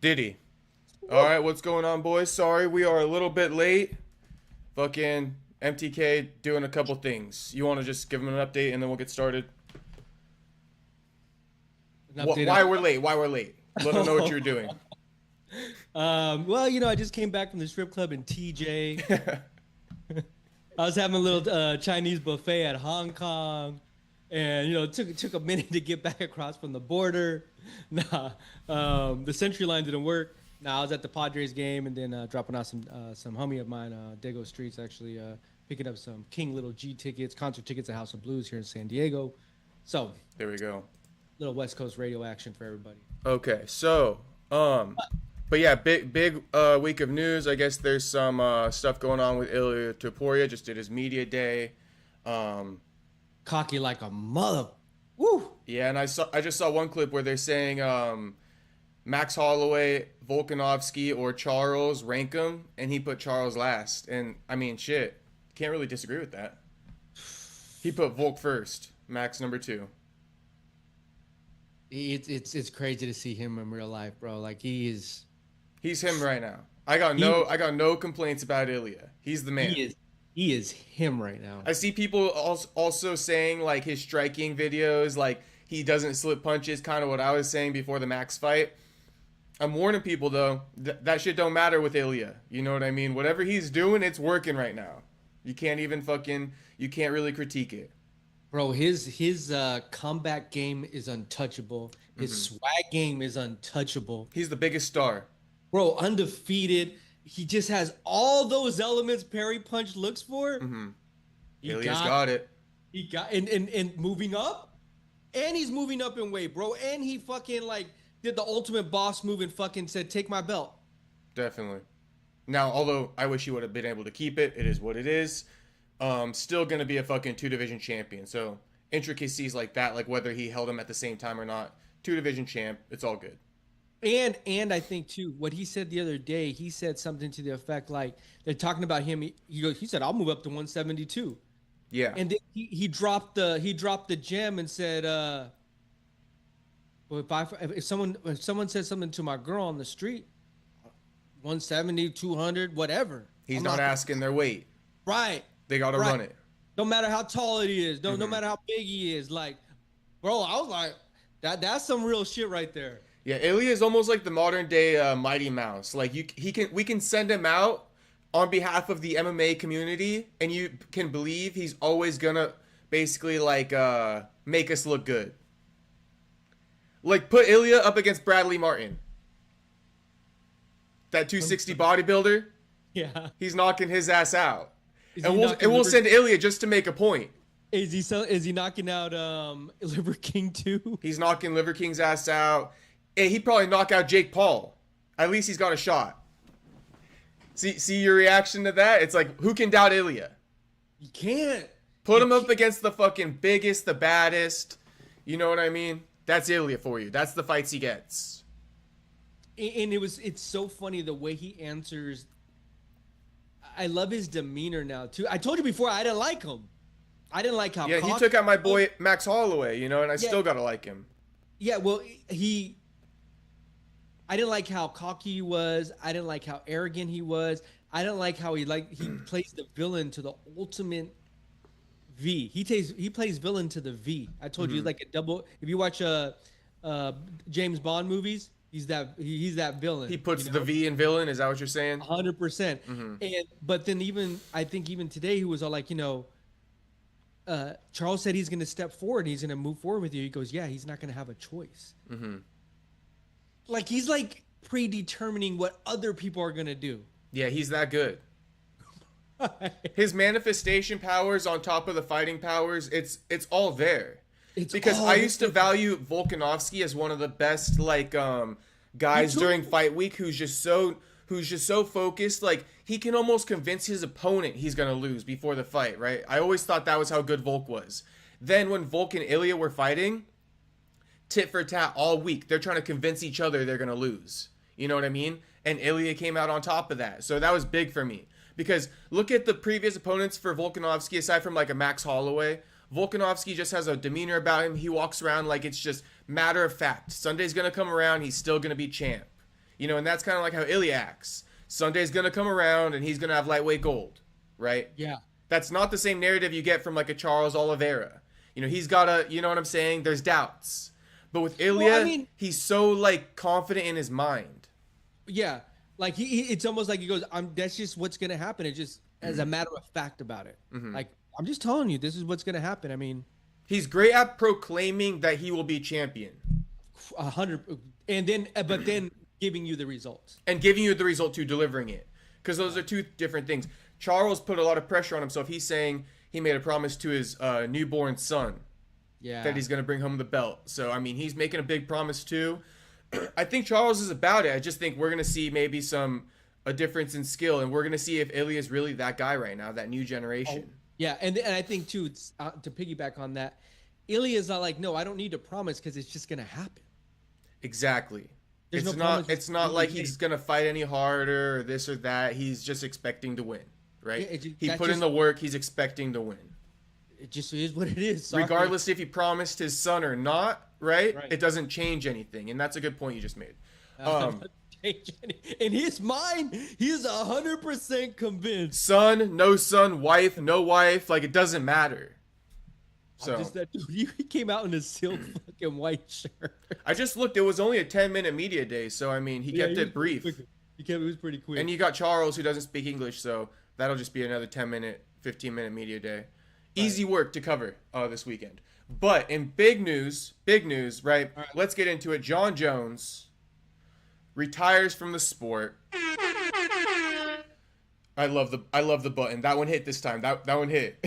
Did he? All right, what's going on, boys? Sorry, we are a little bit late. Fucking MTK doing a couple things. You want to just give him an update and then we'll get started? An update Why on. we're late? Why we're late? Let them know what you're doing. Well, I just came back from the strip club in TJ. I was having a little Chinese buffet at Hong Kong, and it took a minute to get back across from the border. Nah, the Century line didn't work. Nah, I was at the Padres game and then dropping off some homie of mine, Dago Streets, actually picking up some King Little G tickets, concert tickets at House of Blues here in San Diego. So, There we go. little West Coast radio action for everybody. Okay, so but yeah, big week of news. I guess there's some stuff going on with Ilia Topuria. Just did his media day. Cocky like a mother. Woo! Yeah, and I just saw one clip where they're saying Max Holloway, Volkanovski, or Charles rank him, and he put Charles last. And I mean, shit, can't really disagree with that. He put Volk first, Max number two. It's crazy to see him in real life, bro. Like He's him right now. I got no complaints about Ilia. He's the man. he is him right now. I see people also saying like his striking videos, like he doesn't slip punches, kind of what I was saying before the Max fight. I'm warning people though, that shit don't matter with Ilia. You know what I mean? Whatever he's doing, it's working right now. You can't really critique it. Bro, his comeback game is untouchable. His swag game is untouchable. He's the biggest star. Bro, undefeated. He just has all those elements Perry Punch looks for. He Ilia's got it. he got and moving up. And he's moving up in weight, bro. And he fucking like did the ultimate boss move and fucking said, "Take my belt." Definitely. Now, although I wish he would have been able to keep it, it is what it is. Still gonna be a fucking two division champion. So intricacies like that, like whether he held him at the same time or not, two division champ, it's all good. And I think too, what he said the other day, he said something to the effect like they're talking about him. He said, "I'll move up to 172." Yeah. And then he dropped the gem and said, well, if someone says something to my girl on the street, 170, 200, whatever. He's I'm not asking their weight. right. They gotta Right. run it. No matter how tall he is, no matter how big he is, like, bro, I was like, that's some real shit right there. Yeah, Ilia is almost like the modern day Mighty Mouse. Like we can send him out on behalf of the MMA community, and you can believe he's always gonna basically like make us look good. Like put Ilia up against Bradley Martin, that 260 bodybuilder. Yeah. He's knocking his ass out, Is and he knocking we'll Liver, send Ilia just to make a point. is he knocking out Liver King too? He's knocking Liver King's ass out. Hey, he'd probably knock out Jake Paul. At least he's got a shot. See your reaction to that? It's like, who can doubt Ilia? You can't. Put him up against the fucking biggest, the baddest. You know what I mean? That's Ilia for you. That's the fights he gets. And it's so funny the way he answers. I love his demeanor now too. I told you before I didn't like him. I didn't like how Yeah, he cocky. took out my boy Max Holloway, you know, and I still gotta like him. Yeah, well, I didn't like how cocky he was. I didn't like how arrogant he was. I didn't like how he plays the villain to the ultimate V. He plays villain to the V. I told you like a double. If you watch James Bond movies, he's that villain. He puts you the know? V in villain. Is that what you're saying? 100%. But then I think even today he was all like, Charles said he's going to step forward. He's going to move forward with you. He goes, yeah, he's not going to have a choice. Like he's like predetermining what other people are going to do. Yeah, he's that good. His manifestation powers on top of the fighting powers, it's all there. Because I used to value Volkanovski as one of the best like guys during fight week who's just so focused, like he can almost convince his opponent he's gonna lose before the fight, right? I always thought that was how good Volk was. Then when Volk and Ilia were fighting, tit for tat all week, they're trying to convince each other they're gonna lose. You know what I mean? And Ilia came out on top of that. So that was big for me. Because look at the previous opponents for Volkanovski, aside from like a Max Holloway. Volkanovski just has a demeanor about him. He walks around like it's just matter of fact. Sunday's going to come around. He's still going to be champ. And that's kind of like how Ilia acts. Sunday's gonna come around and he's gonna have lightweight gold, right? Yeah. That's not the same narrative you get from like a Charles Oliveira. He's got a, you know what I'm saying? There's doubts. But with Ilia, he's so like confident in his mind. Yeah. Like it's almost like he goes, that's just what's gonna happen. It's just as a matter of fact about it. Like, I'm just telling you, this is what's gonna happen. I mean, he's great at proclaiming that he will be champion. 100, but then giving you the results. And giving you the result to delivering it. Because those are two different things. Charles put a lot of pressure on himself. He's saying he made a promise to his newborn son. Yeah. That he's going to bring home the belt. So, I mean, he's making a big promise too. I think Charles is about it. I just think we're going to see maybe a difference in skill. And we're going to see if Ilia is really that guy right now, that new generation. Oh, yeah. And I think too, to piggyback on that, Ilia is not like, no, I don't need to promise because it's just going to happen. Exactly. There's it's not like he's going to fight any harder or this or that. He's just expecting to win, right? Yeah, he put in the work. He's expecting to win. It just is what it is. Soccer. Regardless if he promised his son or not, right? It doesn't change anything. And that's a good point you just made. In his mind, he is 100% convinced. Son, no son, wife, no wife. Like, it doesn't matter. So he came out in a silk fucking white shirt. I just looked. It was only a 10-minute media day. So, I mean, he kept it brief. It was pretty quick. And you got Charles, who doesn't speak English. So that'll just be another 10-minute, 15-minute media day. Easy work to cover this weekend. But in big news, right? Let's get into it. Jon Jones retires from the sport. I love the button. That one hit this time. That one hit.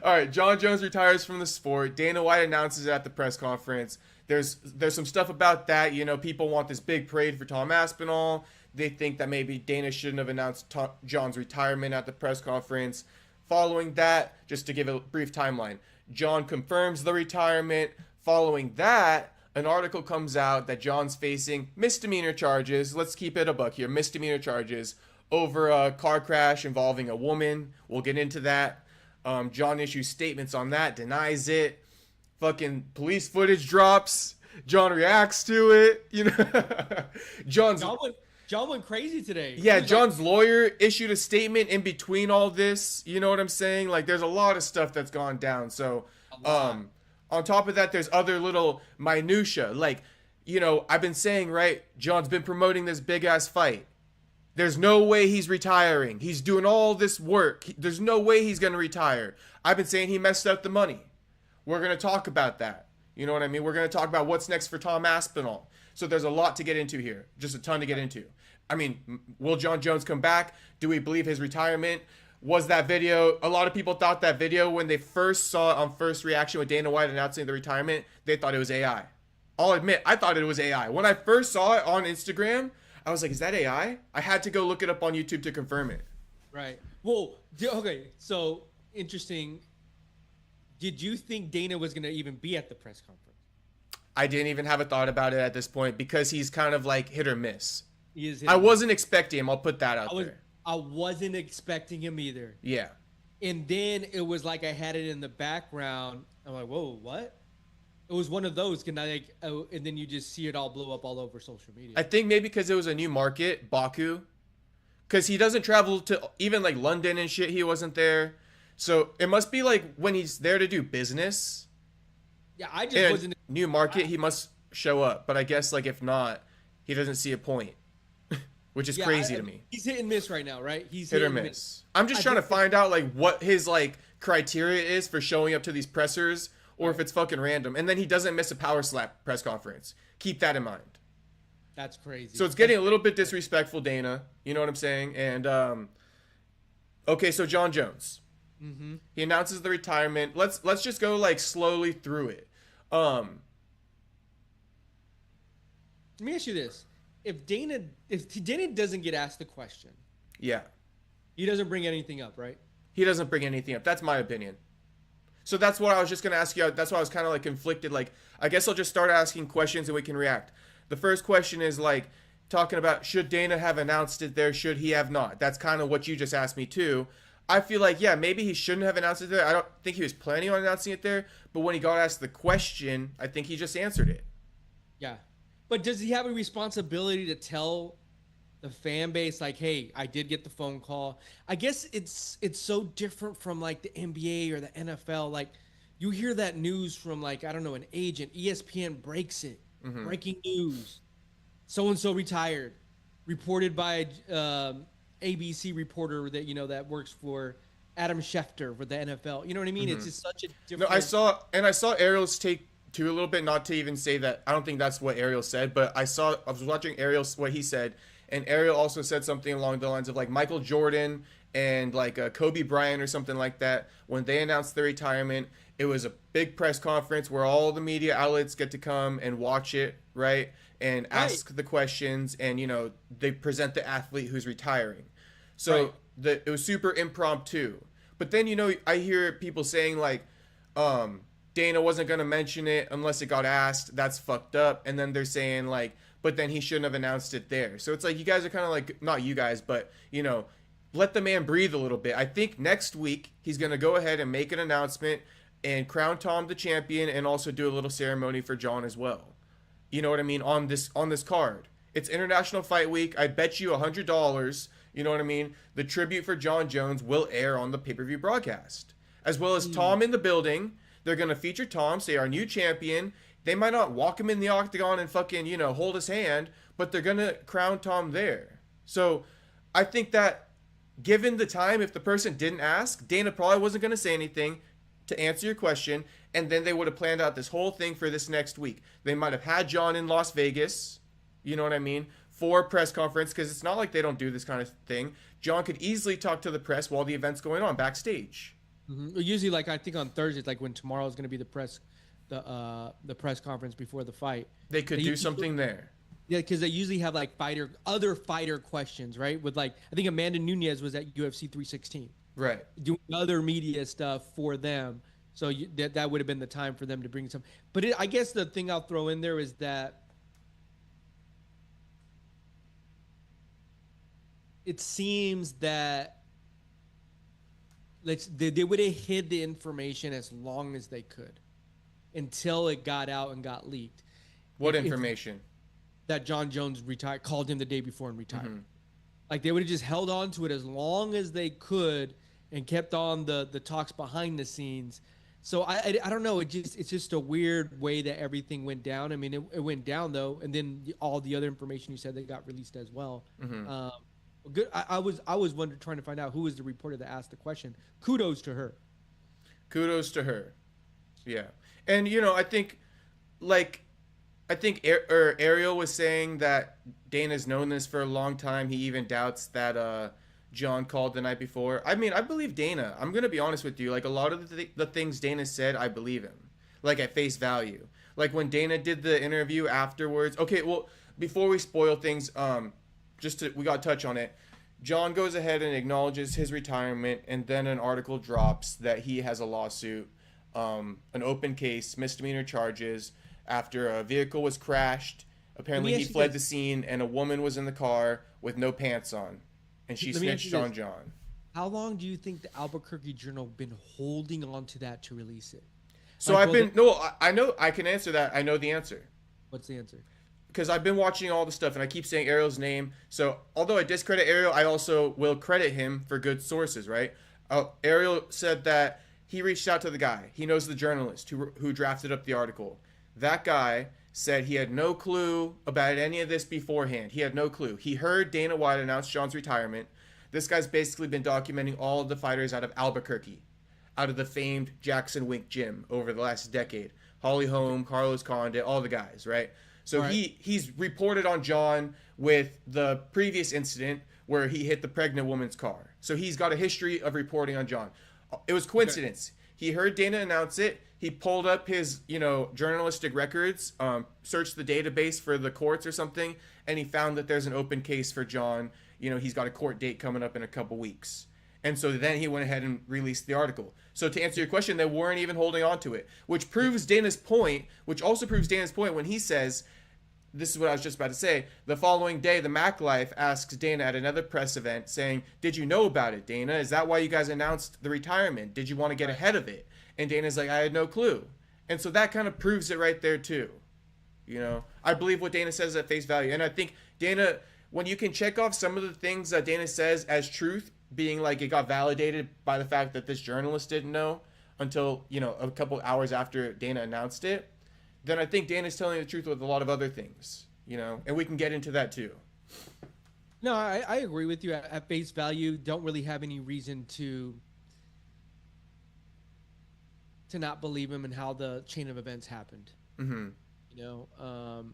All right, Jon Jones retires from the sport. Dana White announces it at the press conference. There's some stuff about that. People want this big parade for Tom Aspinall. They think that maybe Dana shouldn't have announced Jon's retirement at the press conference. Following that, just to give a brief timeline, Jon confirms the retirement. Following that, an article comes out that Jon's facing misdemeanor charges. Let's keep it a buck here. Misdemeanor charges over a car crash involving a woman. We'll get into that. Jon issues statements on that, denies it. Fucking police footage drops. Jon reacts to it. Jon went crazy today. Yeah, Jon's lawyer issued a statement in between all this. You know what I'm saying? Like, there's a lot of stuff that's gone down. So, on top of that, there's other little minutia. Like, I've been saying, right, Jon's been promoting this big-ass fight. There's no way he's retiring. He's doing all this work. There's no way he's going to retire. I've been saying he messed up the money. We're going to talk about that. You know what I mean? We're going to talk about what's next for Tom Aspinall. So there's a lot to get into here. Just a ton to get into. I mean, will Jon Jones come back? Do we believe his retirement? Was that video, a lot of people thought that video when they first saw it on First Reaction with Dana White announcing the retirement, they thought it was AI. I'll admit, I thought it was AI. When I first saw it on Instagram, I was like, is that AI? I had to go look it up on YouTube to confirm it. Right. Well, okay, so interesting. Did you think Dana was going to even be at the press conference? I didn't even have a thought about it at this point because he's kind of like hit or miss. I wasn't expecting him. I'll put that out there. I wasn't expecting him either. Yeah. And then it was like I had it in the background. I'm like, whoa, what? It was one of those. And then you just see it all blow up all over social media. I think maybe because it was a new market, Baku. Because he doesn't travel to even like London and shit. He wasn't there. So it must be like when he's there to do business. Yeah, I just wasn't. New market, he must show up. But I guess like if not, he doesn't see a point. Which is crazy to me. He's hit and miss right now, right? He's hit or miss. I'm just trying to find out like what his like criteria is for showing up to these pressers, or if it's fucking random. And then he doesn't miss a power slap press conference. Keep that in mind. That's crazy. So it's getting a little bit disrespectful, Dana. You know what I'm saying? And okay, so Jon Jones. Mm-hmm. He announces the retirement. Let's just go like slowly through it. Let me ask you this. If Dana doesn't get asked the question, yeah, he doesn't bring anything up, right? He doesn't bring anything up. That's my opinion. So that's what I was just gonna ask you. That's why I was kind of like conflicted. Like, I guess I'll just start asking questions and we can react. The first question is like talking about should Dana have announced it there? Should he have not? That's kind of what you just asked me too. I feel like, yeah, maybe he shouldn't have announced it there. I don't think he was planning on announcing it there. But when he got asked the question, I think he just answered it. Yeah. But does he have a responsibility to tell the fan base, like, hey, I did get the phone call? I guess it's so different from like the NBA or the NFL. Like, you hear that news from, like, I don't know, an agent. ESPN breaks it. Breaking news. So and so retired. Reported by ABC reporter that that works for Adam Schefter for the NFL. You know what I mean? It's just such a different. No, I saw Ariel's take too a little bit. Not to even say that I don't think that's what Ariel said, but I was watching Ariel's what he said, and Ariel also said something along the lines of like Michael Jordan and like Kobe Bryant or something like that. When they announced their retirement, it was a big press conference where all the media outlets get to come and watch it, right? And ask the questions, and they present the athlete who's retiring. So it was super impromptu. But then I hear people saying like, Dana wasn't gonna mention it unless it got asked. That's fucked up. And then they're saying like, but then he shouldn't have announced it there. So it's like you guys are kind of like, not you guys, but let the man breathe a little bit. I think next week he's gonna go ahead and make an announcement and crown Tom the champion, and also do a little ceremony for Jon as well. You know what I mean? On this card. It's International Fight Week. I bet you $100, you know what I mean? The tribute for Jon Jones will air on the pay-per-view broadcast. As well as Tom in the building. They're going to feature Tom, say our new champion. They might not walk him in the octagon and fucking, hold his hand, but they're going to crown Tom there. So I think that given the time, if the person didn't ask, Dana probably wasn't going to say anything to answer your question, and then they would have planned out this whole thing for this next week. They might have had Jon in Las Vegas, you know what I mean, for a press conference, because it's not like they don't do this kind of thing. Jon could easily talk to the press while the event's going on backstage. Usually, like, I think on Thursdays, like when tomorrow is going to be the press conference before the fight, they could do something there. Yeah, because they usually have like other fighter questions, right? With like, I think Amanda Nunes was at UFC 316. Right. Doing other media stuff for them. So that would have been the time for them to bring some. But I guess the thing I'll throw in there is that it seems that they would have hid the information as long as they could until it got out and got leaked. What information? That Jon Jones called him the day before and retired. Like, they would have just held on to it as long as they could and kept on the talks behind the scenes. So I don't know. It's just a weird way that everything went down. I mean, it went down though, and then all the other information you said that got released as well. Good. I was trying to find out who was the reporter that asked the question. Kudos to her. Kudos to her. Yeah, and I think Ariel was saying that Dana's known this for a long time. He even doubts that Jon called the night before. I mean, I believe Dana. I'm going to be honest with you. Like, a lot of the things Dana said, I believe him. Like, at face value. Like, when Dana did the interview afterwards. Okay, well, before we spoil things, we got to touch on it. Jon goes ahead and acknowledges his retirement, and then an article drops that he has a lawsuit, an open case, misdemeanor charges, after a vehicle was crashed. Apparently, he fled the scene, and a woman was in the car with no pants on. And she snitched on Jon. How long do you think the Albuquerque Journal been holding on to that to release it? So I know I can answer that. I know the answer. What's the answer? Because I've been watching all the stuff, and I keep saying Ariel's name. So although I discredit Ariel, I also will credit him for good sources, right? Ariel said that he reached out to the guy. He knows the journalist who drafted up the article. That guy said he had no clue about any of this beforehand. He had no clue. He heard Dana White announce Jon's retirement. This guy's basically been documenting all of the fighters out of Albuquerque, out of the famed Jackson Wink gym over the last decade. Holly Holm, Carlos Condit, all the guys, right? So he's reported on Jon with the previous incident where he hit the pregnant woman's car. So he's got a history of reporting on Jon. It was coincidence. Okay. He heard Dana announce it. He pulled up his, journalistic records, searched the database for the courts or something, and he found that there's an open case for Jon. He's got a court date coming up in a couple weeks. And so then he went ahead and released the article. So to answer your question, they weren't even holding on to it, which proves Dana's point, when he says, this is what I was just about to say, the following day, the Mac Life asks Dana at another press event saying, did you know about it, Dana? Is that why you guys announced the retirement? Did you want to get ahead of it? And Dana's like, I had no clue. And so that kind of proves it right there, too. You know, I believe what Dana says at face value, and I think Dana, when you can check off some of the things that Dana says as truth, being like it got validated by the fact that this journalist didn't know until, you know, a couple hours after Dana announced it, then I think Dana's telling the truth with a lot of other things, you know, and we can get into that too. No, I agree with you at face value. Don't really have any reason to not believe him and how the chain of events happened. Mm-hmm. You know,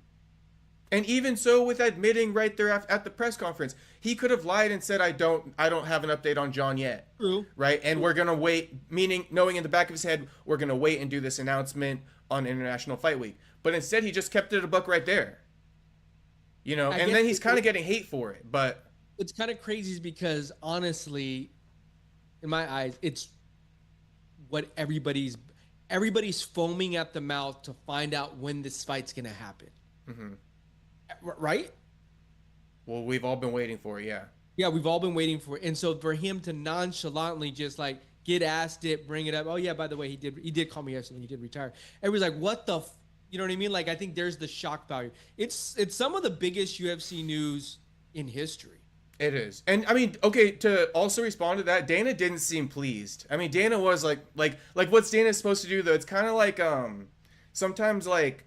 and even so, with admitting right there at the press conference, he could have lied and said, I don't have an update on Jon yet. True. Right? And True. We're going to wait, meaning knowing in the back of his head, we're going to wait and do this announcement on International Fight Week. But instead, he just kept it a buck right there. You know, and then he's kind of getting hate for it. But it's kind of crazy because, honestly, in my eyes, it's what everybody's foaming at the mouth to find out when this fight's going to happen. Mm-hmm. Right? Well, we've all been waiting for it, yeah. Yeah, we've all been waiting for it. And so for him to nonchalantly just like get asked it, bring it up. Oh yeah, by the way, he did call me yesterday. He did retire. Everybody's like, what the you know what I mean? Like, I think there's the shock value. It's some of the biggest UFC news in history. It is. And I mean, okay, to also respond to that, Dana didn't seem pleased. I mean, Dana was like what's Dana supposed to do though? It's kind of like sometimes like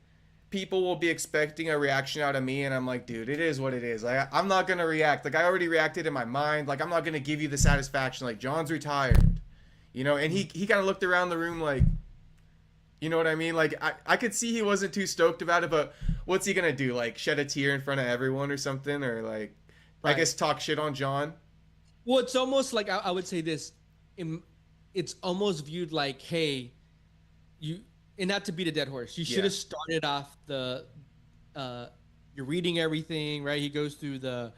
people will be expecting a reaction out of me, and I'm like, dude, it is what it is. Like, I'm not gonna react. Like, I already reacted in my mind. Like, I'm not gonna give you the satisfaction. Like, Jon's retired, you know. And he kind of looked around the room like, you know what I mean? Like, I could see he wasn't too stoked about it, but what's he gonna do? Like, shed a tear in front of everyone or something, or like, right. I guess talk shit on Jon. Well, it's almost like I would say this. It's almost viewed like, hey, you. And not to beat a dead horse, you should have started off you're reading everything, right? He goes through the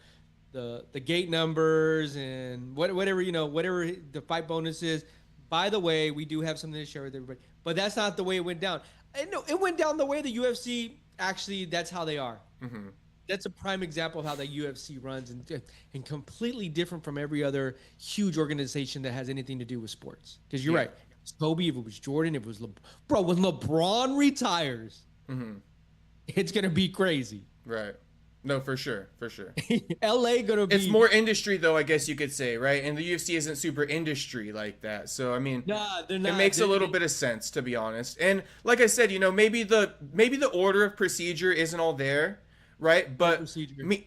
gate numbers and whatever the fight bonus is. By the way, we do have something to share with everybody, but that's not the way it went down. And no, it went down the way the UFC actually. That's how they are. Mm-hmm. That's a prime example of how the UFC runs, and completely different from every other huge organization that has anything to do with sports. Because you're right. Kobe, if it was Jordan, if it was bro, when LeBron retires, it's gonna be crazy. Right. No, for sure. LA gonna be. It's more industry though, I guess you could say, right? And the UFC isn't super industry like that. So I mean, they're not. It makes a little bit of sense, to be honest. And like I said, you know, maybe the order of procedure isn't all there, right? But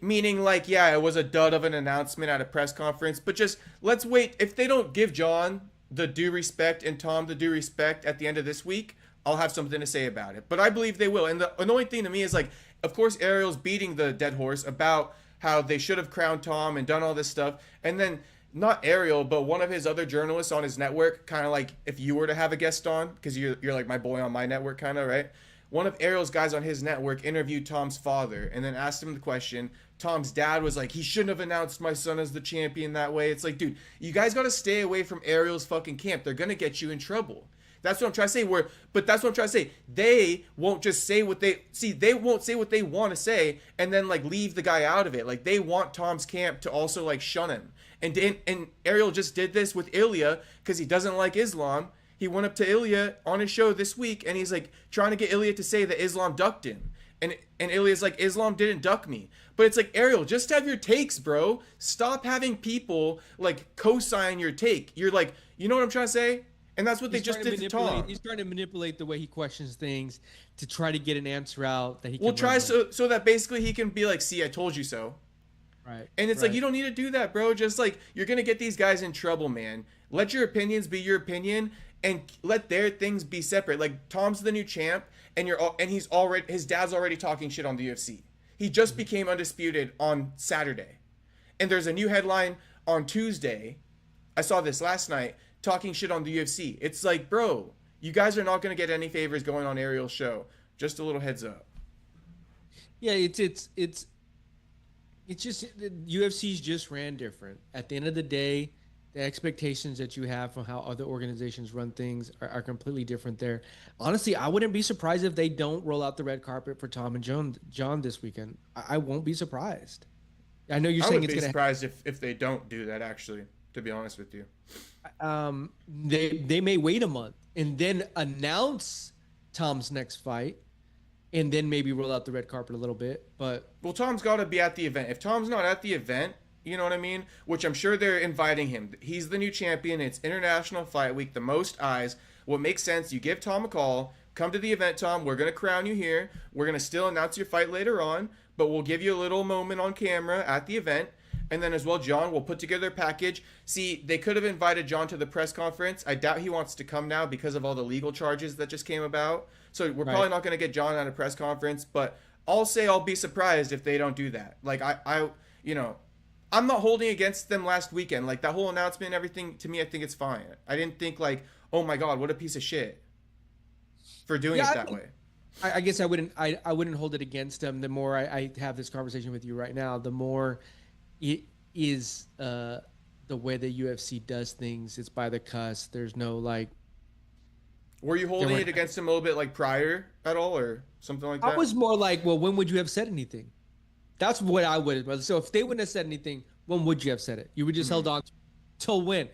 meaning like, yeah, it was a dud of an announcement at a press conference, but just let's wait. If they don't give Jon the due respect and Tom the due respect at the end of this week, I'll have something to say about it. But I believe they will. And the annoying thing to me is, like, of course Ariel's beating the dead horse about how they should have crowned Tom and done all this stuff. And then not Ariel, but one of his other journalists on his network, kind of like if you were to have a guest on, because you're like my boy on my network kind of, right? One of Ariel's guys on his network interviewed Tom's father and then asked him the question. Tom's dad was like, he shouldn't have announced my son as the champion that way. It's like, dude, you guys got to stay away from Ariel's fucking camp. They're going to get you in trouble. That's what I'm trying to say. But that's what I'm trying to say. They won't just say they won't say what they want to say and then like leave the guy out of it. Like, they want Tom's camp to also like shun him. And Ariel just did this with Ilia because he doesn't like Islam. He went up to Ilia on his show this week, and he's like trying to get Ilia to say that Islam ducked him. And Ilia's like, Islam didn't duck me. But it's like, Ariel, just have your takes, bro. Stop having people like co-sign your take. You're like, you know what I'm trying to say? And that's what they just did to Tom. He's trying to manipulate the way he questions things to try to get an answer out that he can. Well, try so that basically he can be like, see, I told you so. Right. And it's like, you don't need to do that, bro. Just like, you're going to get these guys in trouble, man. Let your opinions be your opinion. And let their things be separate. Like, Tom's the new champ, and his dad's already talking shit on the UFC. He just became undisputed on Saturday, and there's a new headline on Tuesday. I saw this last night, talking shit on the UFC. It's like, bro, you guys are not gonna get any favors going on Ariel's show. Just a little heads up. Yeah, it's just UFC's just ran different. At the end of the day, the expectations that you have from how other organizations run things are completely different there. Honestly, I wouldn't be surprised if they don't roll out the red carpet for Tom and Jon this weekend. I won't be surprised. I know you're saying it's going to... I would be surprised if they don't do that, actually, to be honest with you. They may wait a month and then announce Tom's next fight and then maybe roll out the red carpet a little bit. But well, Tom's got to be at the event. If Tom's not at the event, you know what I mean? Which I'm sure they're inviting him. He's the new champion. It's International Fight Week, the most eyes. What makes sense, you give Tom a call. Come to the event, Tom. We're going to crown you here. We're going to still announce your fight later on, but we'll give you a little moment on camera at the event. And then as well, Jon will put together a package. See, they could have invited Jon to the press conference. I doubt he wants to come now because of all the legal charges that just came about. So we're probably not going to get Jon at a press conference, but I'll say I'll be surprised if they don't do that. Like, I'm not holding against them last weekend. Like, that whole announcement and everything, to me, I think it's fine. I didn't think, like, oh my God, what a piece of shit for doing it that way. I guess I wouldn't hold it against them. The more I have this conversation with you right now, the more it is the way the UFC does things. It's by the cuss. There's no like. Were you holding it against him a little bit like prior at all or something like that? I was more like, well, when would you have said anything? That's what I would have. So if they wouldn't have said anything, when would you have said it? You would just held on till when?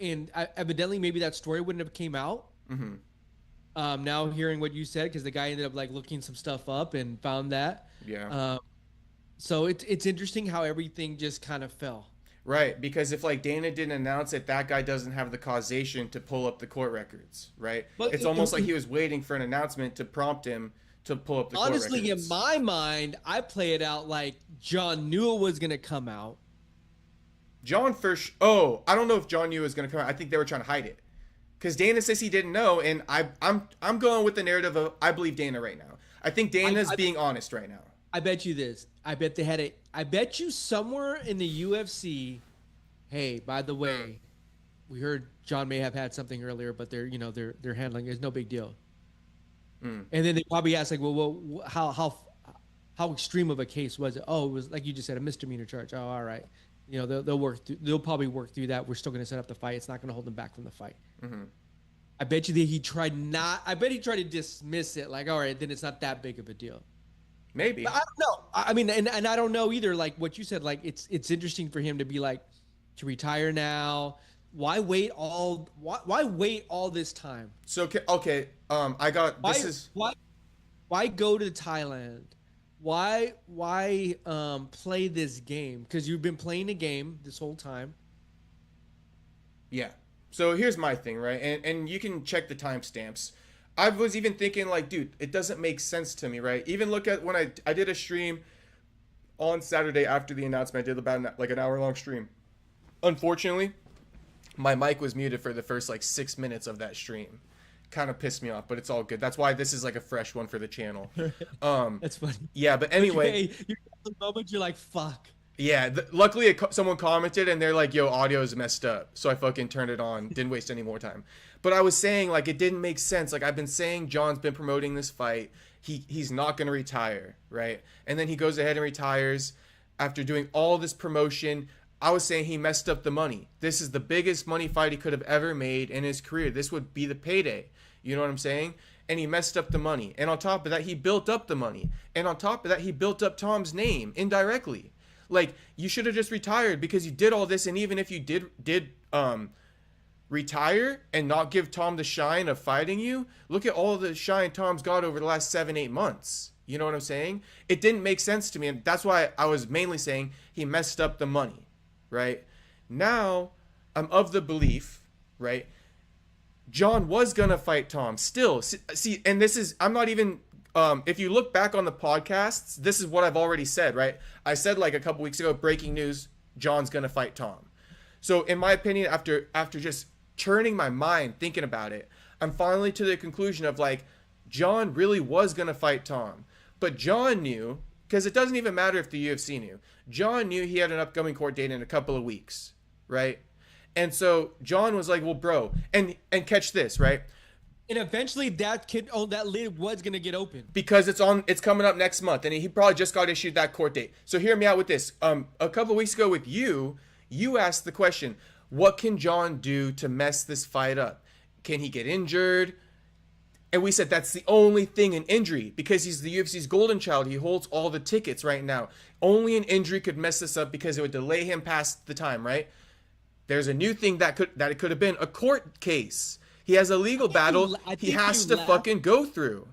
And evidently maybe that story wouldn't have came out. Now hearing what you said, because the guy ended up like looking some stuff up and found that. Yeah. So it's interesting how everything just kind of fell. Right, because if like Dana didn't announce it, that guy doesn't have the causation to pull up the court records, right? But it's almost like he was waiting for an announcement to prompt him to pull up the court records. Honestly, in my mind, I play it out like Jon knew it was gonna come out. Jon I don't know if Jon knew it was gonna come out. I think they were trying to hide it, because Dana says he didn't know, and I'm going with the narrative of I believe Dana right now. I think Dana's being honest right now. I bet you this. I bet they had it. I bet you somewhere in the UFC. Hey, by the way, we heard Jon may have had something earlier, but they're handling it. It's no big deal. And then they probably asked like, well, how extreme of a case was it? Oh, it was like you just said, a misdemeanor charge. Oh, all right. They'll probably work through that. We're still going to set up the fight. It's not going to hold them back from the fight. I bet you that he tried to dismiss it. Like, all right, then it's not that big of a deal. Maybe. But I don't know. I mean, and I don't know either. Like what you said, like it's interesting for him to be like, to retire now. Why wait all this time? So okay, why go to Thailand? Why play this game? Because you've been playing a game this whole time. Yeah. So here's my thing, right? And you can check the timestamps. I was even thinking like, dude, it doesn't make sense to me, right? Even look at when I did a stream on Saturday after the announcement. I did about an hour-long stream. Unfortunately, my mic was muted for the first like 6 minutes of that stream. Kind of pissed me off, but it's all good. That's why this is like a fresh one for the channel. That's funny. Yeah, but anyway, you're at the moment you're like, fuck. Yeah, luckily someone commented and they're like, yo, audio is messed up. So I fucking turned it on. Didn't waste any more time. But I was saying, like, it didn't make sense. Like, I've been saying Jon's been promoting this fight. He's not going to retire, right? And then he goes ahead and retires after doing all this promotion. I was saying he messed up the money. This is the biggest money fight he could have ever made in his career. This would be the payday. You know what I'm saying? And he messed up the money. And on top of that, he built up the money. And on top of that, he built up Tom's name indirectly. Like, you should have just retired because you did all this. And even if you did retire and not give Tom the shine of fighting you, look at all the shine Tom's got over the last 7-8 months. You know what I'm saying? It didn't make sense to me. And that's why I was mainly saying he messed up the money, right? Now, I'm of the belief, right? Jon was going to fight Tom still. See, and this is, I'm not even, if you look back on the podcasts, this is what I've already said, right? I said like a couple weeks ago, breaking news, Jon's going to fight Tom. So in my opinion, after just churning my mind, thinking about it, I'm finally to the conclusion of like, Jon really was going to fight Tom. But Jon knew, because it doesn't even matter if the UFC knew, Jon knew he had an upcoming court date in a couple of weeks, right? And so Jon was like, well, bro, and catch this, right? And eventually that lid was going to get open. Because it's coming up next month, and he probably just got issued that court date. So hear me out with this. A couple of weeks ago with you asked the question, what can Jon do to mess this fight up? Can he get injured? And we said that's the only thing, in injury, because he's the UFC's golden child. He holds all the tickets right now. Only an injury could mess this up because it would delay him past the time, right? There's a new thing that it could have been a court case. He has a legal battle he has to fucking go through.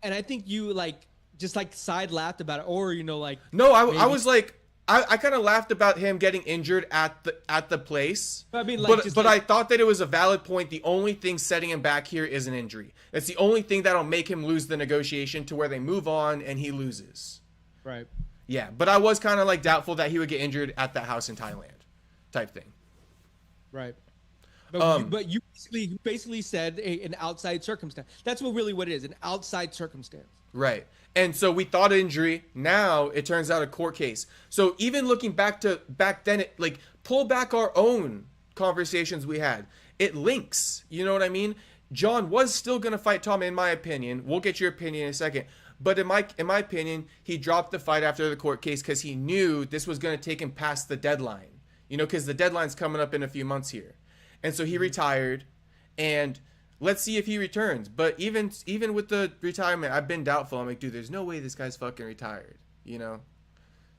And I think you like just like side laughed about it, or like No, I was like, I kind of laughed about him getting injured at the place. I mean, like, but I thought that it was a valid point. The only thing setting him back here is an injury. That's the only thing that'll make him lose the negotiation to where they move on and he loses. Right. Yeah, but I was kind of like doubtful that he would get injured at that house in Thailand, type thing. Right. But you basically said an outside circumstance. That's what it is, an outside circumstance. Right. And so we thought injury. Now it turns out a court case. So even looking back then, like pull back our own conversations we had. It links. You know what I mean? Jon was still going to fight Tom, in my opinion. We'll get your opinion in a second. But in my opinion, he dropped the fight after the court case because he knew this was going to take him past the deadline. Because the deadline's coming up in a few months here. And so he retired, and let's see if he returns. But even with the retirement, I've been doubtful. I'm like, dude, there's no way this guy's fucking retired,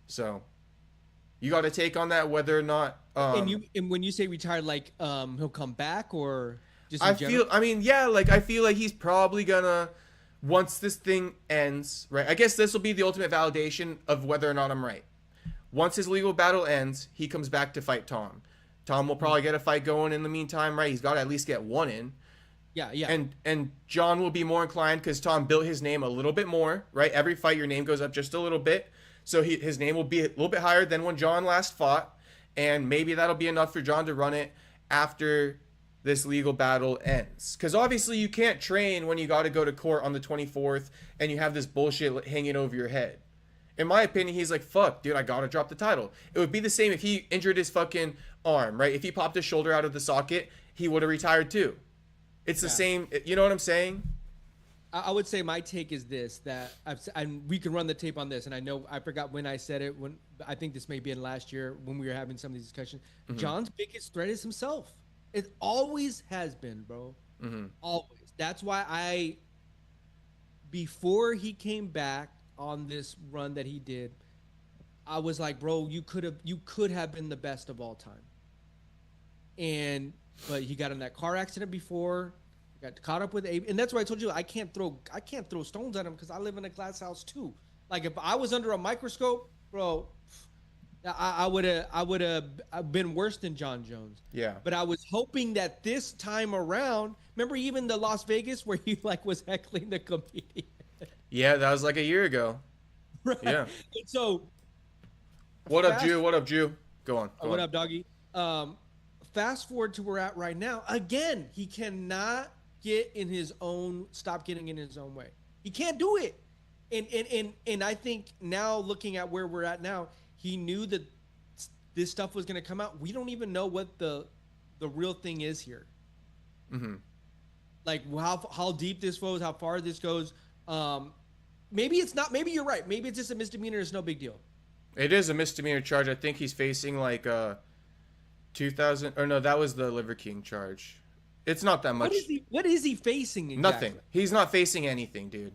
So you got to take on that whether or not. And when you say retired, like he'll come back or just I feel like he's probably gonna, once this thing ends, right? I guess this will be the ultimate validation of whether or not I'm right. Once his legal battle ends, he comes back to fight Tom. Tom will probably get a fight going in the meantime, right? He's got to at least get one in. Yeah, yeah. And Jon will be more inclined because Tom built his name a little bit more, right? Every fight, your name goes up just a little bit. So his name will be a little bit higher than when Jon last fought. And maybe that'll be enough for Jon to run it after this legal battle ends. Because obviously you can't train when you got to go to court on the 24th and you have this bullshit hanging over your head. In my opinion, he's like, fuck, dude, I gotta drop the title. It would be the same if he injured his fucking arm, right? If he popped his shoulder out of the socket, he would have retired too. It's the same, you know what I'm saying? I would say my take is this, that we can run the tape on this, and I know I forgot when I said it, I think this may be in last year when we were having some of these discussions. Mm-hmm. Jon's biggest threat is himself. It always has been, bro. Mm-hmm. Always. That's why before he came back on this run that he did, I was like, bro, you could have been the best of all time. But he got in that car accident before, got caught up with and that's why I told you I can't throw stones at him because I live in a glass house too. Like if I was under a microscope, bro, I would have been worse than Jon Jones. Yeah. But I was hoping that this time around, remember even the Las Vegas where he was heckling the comedian. Yeah, that was like a year ago. Right. Yeah. And so, what up, Jew? Go on. What up, doggy? Fast forward to where we're at right now. Again, he cannot stop getting in his own way. He can't do it. And I think now, looking at where we're at now, he knew that this stuff was going to come out. We don't even know what the real thing is here. Mm-hmm. Like how deep this goes, how far this goes. Maybe it's not. Maybe you're right. Maybe it's just a misdemeanor. It's no big deal. It is a misdemeanor charge. I think he's facing like 2,000. Or no, that was the Liver King charge. It's not that much. What is he facing exactly? Nothing. He's not facing anything, dude.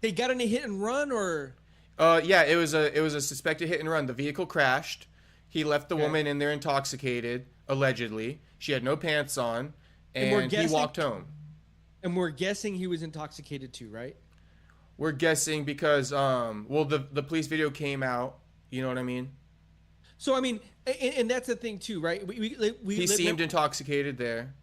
They got in a hit and run, or? Yeah, it was a suspected hit and run. The vehicle crashed. He left the woman in there intoxicated, allegedly. She had no pants on, and he walked home. And we're guessing he was intoxicated too, right? We're guessing because, the police video came out. You know what I mean? So, I mean, and that's the thing too, right? He seemed intoxicated there.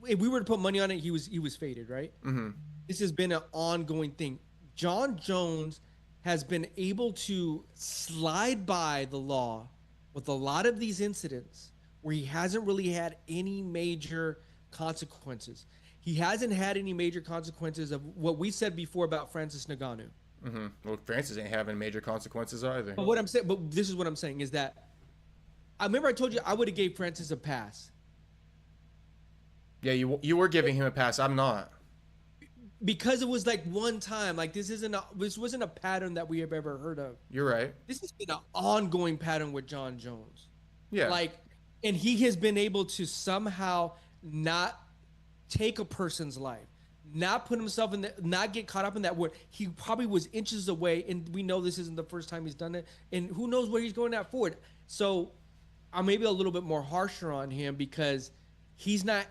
If we were to put money on it, he was faded, right? Mm-hmm. This has been an ongoing thing. Jon Jones has been able to slide by the law with a lot of these incidents where he hasn't really had any major consequences. He hasn't had any major consequences of what we said before about Francis Ngannou. Mm-hmm. Well, Francis ain't having major consequences either. But this is what I'm saying is that I remember I told you I would have gave Francis a pass. Yeah, you were giving him a pass. I'm not. Because it was like one time. Like this wasn't a pattern that we have ever heard of. You're right. This has been an ongoing pattern with Jon Jones. Yeah. And he has been able to somehow not take a person's life, not put himself in not get caught up in that word. He probably was inches away, and we know this isn't the first time he's done it, and who knows where he's going at forward. So I'm maybe a little bit more harsher on him because he's not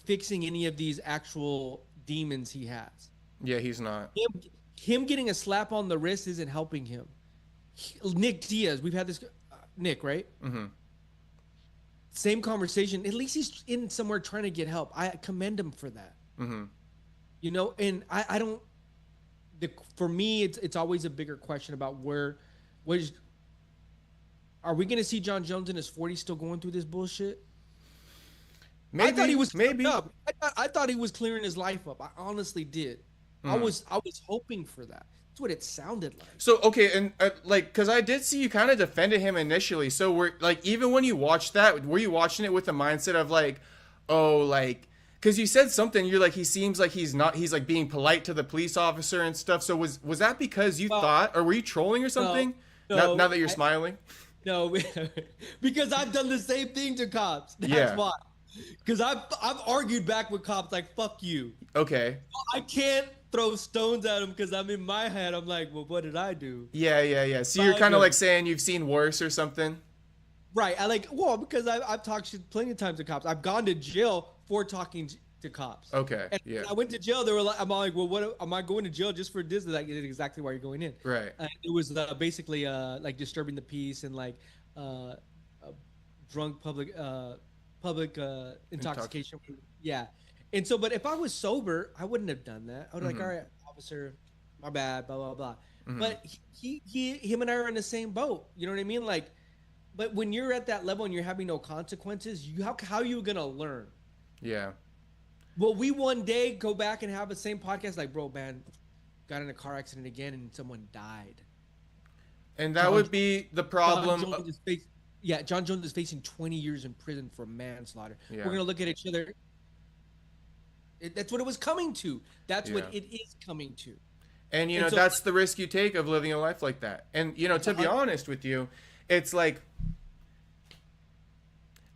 fixing any of these actual demons he has. Yeah, he's not. Him getting a slap on the wrist isn't helping him. Nick Diaz, we've had this. Nick, right? Mm-hmm. Same conversation. At least he's in somewhere trying to get help. I commend him for that. Mm-hmm. You know, and I don't. For me, it's always a bigger question about are we going to see Jon Jones in his 40s still going through this bullshit? Maybe. I thought he was maybe. up. I thought he was clearing his life up. I honestly did. I was hoping for that. That's what it sounded like. So okay, and like, cause I did see you kind of defended him initially. So we're like, even when you watched that, were you watching it with the mindset of like, oh, like, cause you said something. You're like, he seems like he's like being polite to the police officer and stuff. So was that because you thought, or were you trolling or something? No, now that you're smiling. No, because I've done the same thing to cops. That's why. Because I've argued back with cops like, fuck you. Okay. I can't throw stones at them because I'm in my head. I'm like, well, what did I do? Yeah. So you're kind of like saying you've seen worse or something? Right. Because I've talked shit plenty of times to cops. I've gone to jail for talking to cops. Okay. And yeah. I went to jail. They were like, I'm like, well, what am I going to jail just for this? Like, exactly why you're going in. Right. It was basically like disturbing the peace and like drunk public intoxication. Yeah. And so, but if I was sober, I wouldn't have done that. I would like, all right, officer, my bad, blah, blah, blah. Mm-hmm. But him and I are in the same boat. You know what I mean? Like, but when you're at that level and you're having no consequences, how are you going to learn? Yeah. Will we one day go back and have the same podcast? Like, bro, man, got in a car accident again and someone died. And that would be the problem. Jon Jones is facing 20 years in prison for manslaughter. Yeah. We're going to look at each other. That's what it was coming to. That's what it is coming to. And, you know, so, that's the risk you take of living a life like that. And, you know, to be honest with you, it's like,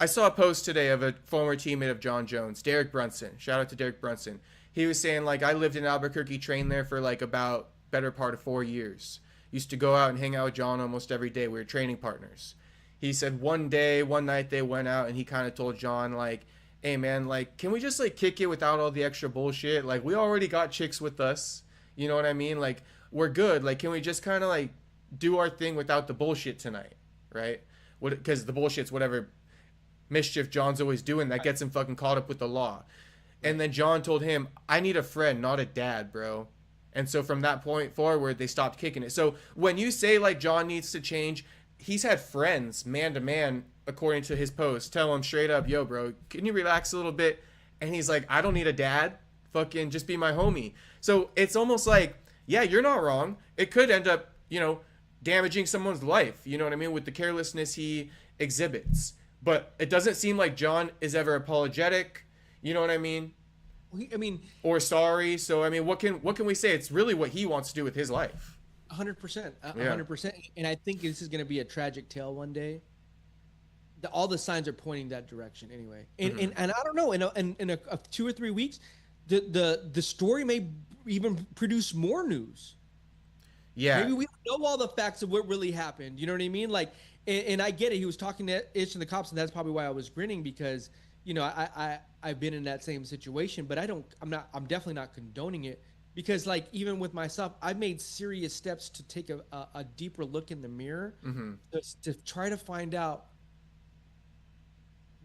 I saw a post today of a former teammate of Jon Jones, Derek Brunson. Shout out to Derek Brunson. He was saying, like, I lived in Albuquerque, trained there for, like, about better part of 4 years. Used to go out and hang out with Jon almost every day. We were training partners. He said one night they went out and he kind of told Jon, like, hey, man, like, can we just, like, kick it without all the extra bullshit? Like, we already got chicks with us. You know what I mean? Like, we're good. Like, can we just kind of, like, do our thing without the bullshit tonight, right? Because the bullshit's whatever mischief Jon's always doing that gets him fucking caught up with the law. And then Jon told him, I need a friend, not a dad, bro. And so from that point forward, they stopped kicking it. So when you say, like, Jon needs to change, he's had friends, man to man, according to his post, tell him straight up, yo, bro, can you relax a little bit? And he's like, I don't need a dad. Fucking just be my homie. So it's almost like, yeah, you're not wrong. It could end up, you know, damaging someone's life, you know what I mean, with the carelessness he exhibits. But it doesn't seem like Jon is ever apologetic, you know what I mean? Or sorry. So, I mean, what can we say? It's really what he wants to do with his life. 100%. 100%. And I think this is going to be a tragic tale one day. All the signs are pointing that direction anyway. And I don't know, in a 2 or 3 weeks, the story may even produce more news. Yeah. Maybe we don't know all the facts of what really happened. You know what I mean? Like, and I get it. He was talking to Ish and the cops, and that's probably why I was grinning, because, you know, I've been in that same situation, but I'm definitely not condoning it, because, like, even with myself, I've made serious steps to take a deeper look in the mirror to try to find out,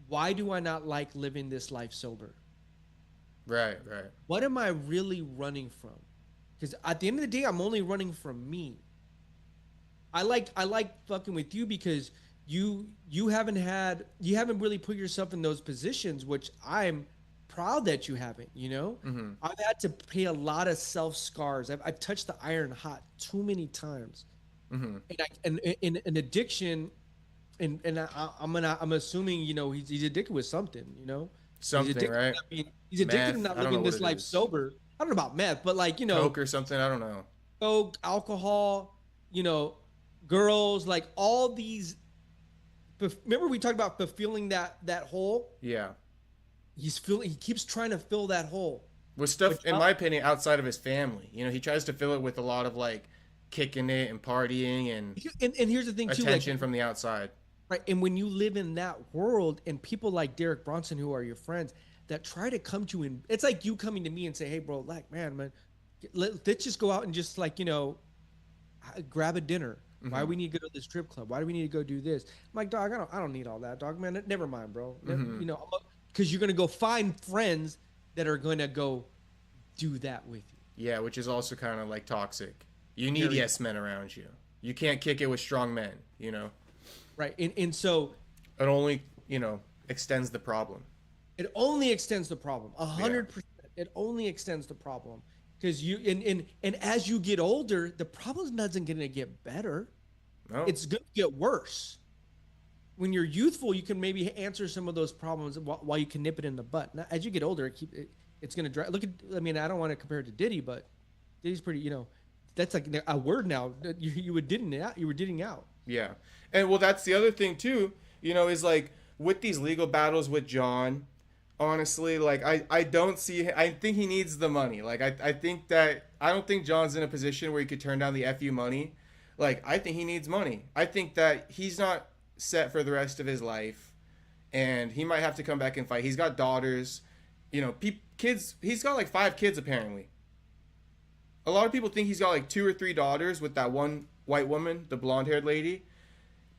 why do I not like living this life sober? Right. What am I really running from? Because at the end of the day, I'm only running from me. I like fucking with you because you haven't really put yourself in those positions, which I'm proud that you haven't. You know, I've had to pay a lot of self scars. I've touched the iron hot too many times, and an addiction. And I'm assuming, you know, he's addicted with something, you know, something, right? He's addicted to not living this life sober. I don't know about meth, but, like, you know, coke or something. I don't know. Coke, alcohol, you know, girls, like all these. Remember we talked about fulfilling that hole? Yeah. He keeps trying to fill that hole with stuff, in my opinion, outside of his family. You know, he tries to fill it with a lot of, like, kicking it and partying and here's the thing too, attention, like, from the outside. Right, and when you live in that world, and people like Derek Bronson, who are your friends, that try to come to you, and it's like you coming to me and say, hey, bro, like, man, let's just go out and just like, grab a dinner. Why do we need to go to the strip club? Why do we need to go do this? I'm like, dog, I don't need all that, dog, man. Never mind, bro. Because you're gonna go find friends that are gonna go do that with you. Yeah, which is also kind of like toxic. You need yes men around you. You can't kick it with strong men, Right, and so it only extends the problem. It only extends the problem. 100%. It only extends the problem because and as you get older, the problem isn't going to get better. No. It's going to get worse. When you're youthful, you can maybe answer some of those problems while you can nip it in the butt. Now, as you get older, it's going to drive. I don't want to compare it to Diddy, but Diddy's pretty. That's like a word now. You were didding out. Yeah, and well, that's the other thing too. Is like with these legal battles with Jon. Honestly, like I don't see. I think he needs the money. Like I think that I don't think Jon's in a position where he could turn down the FU money. Like I think he needs money. I think that he's not set for the rest of his life, and he might have to come back and fight. He's got daughters, kids. He's got like 5 kids apparently. A lot of people think he's got like 2 or 3 daughters with that one white woman, the blonde-haired lady,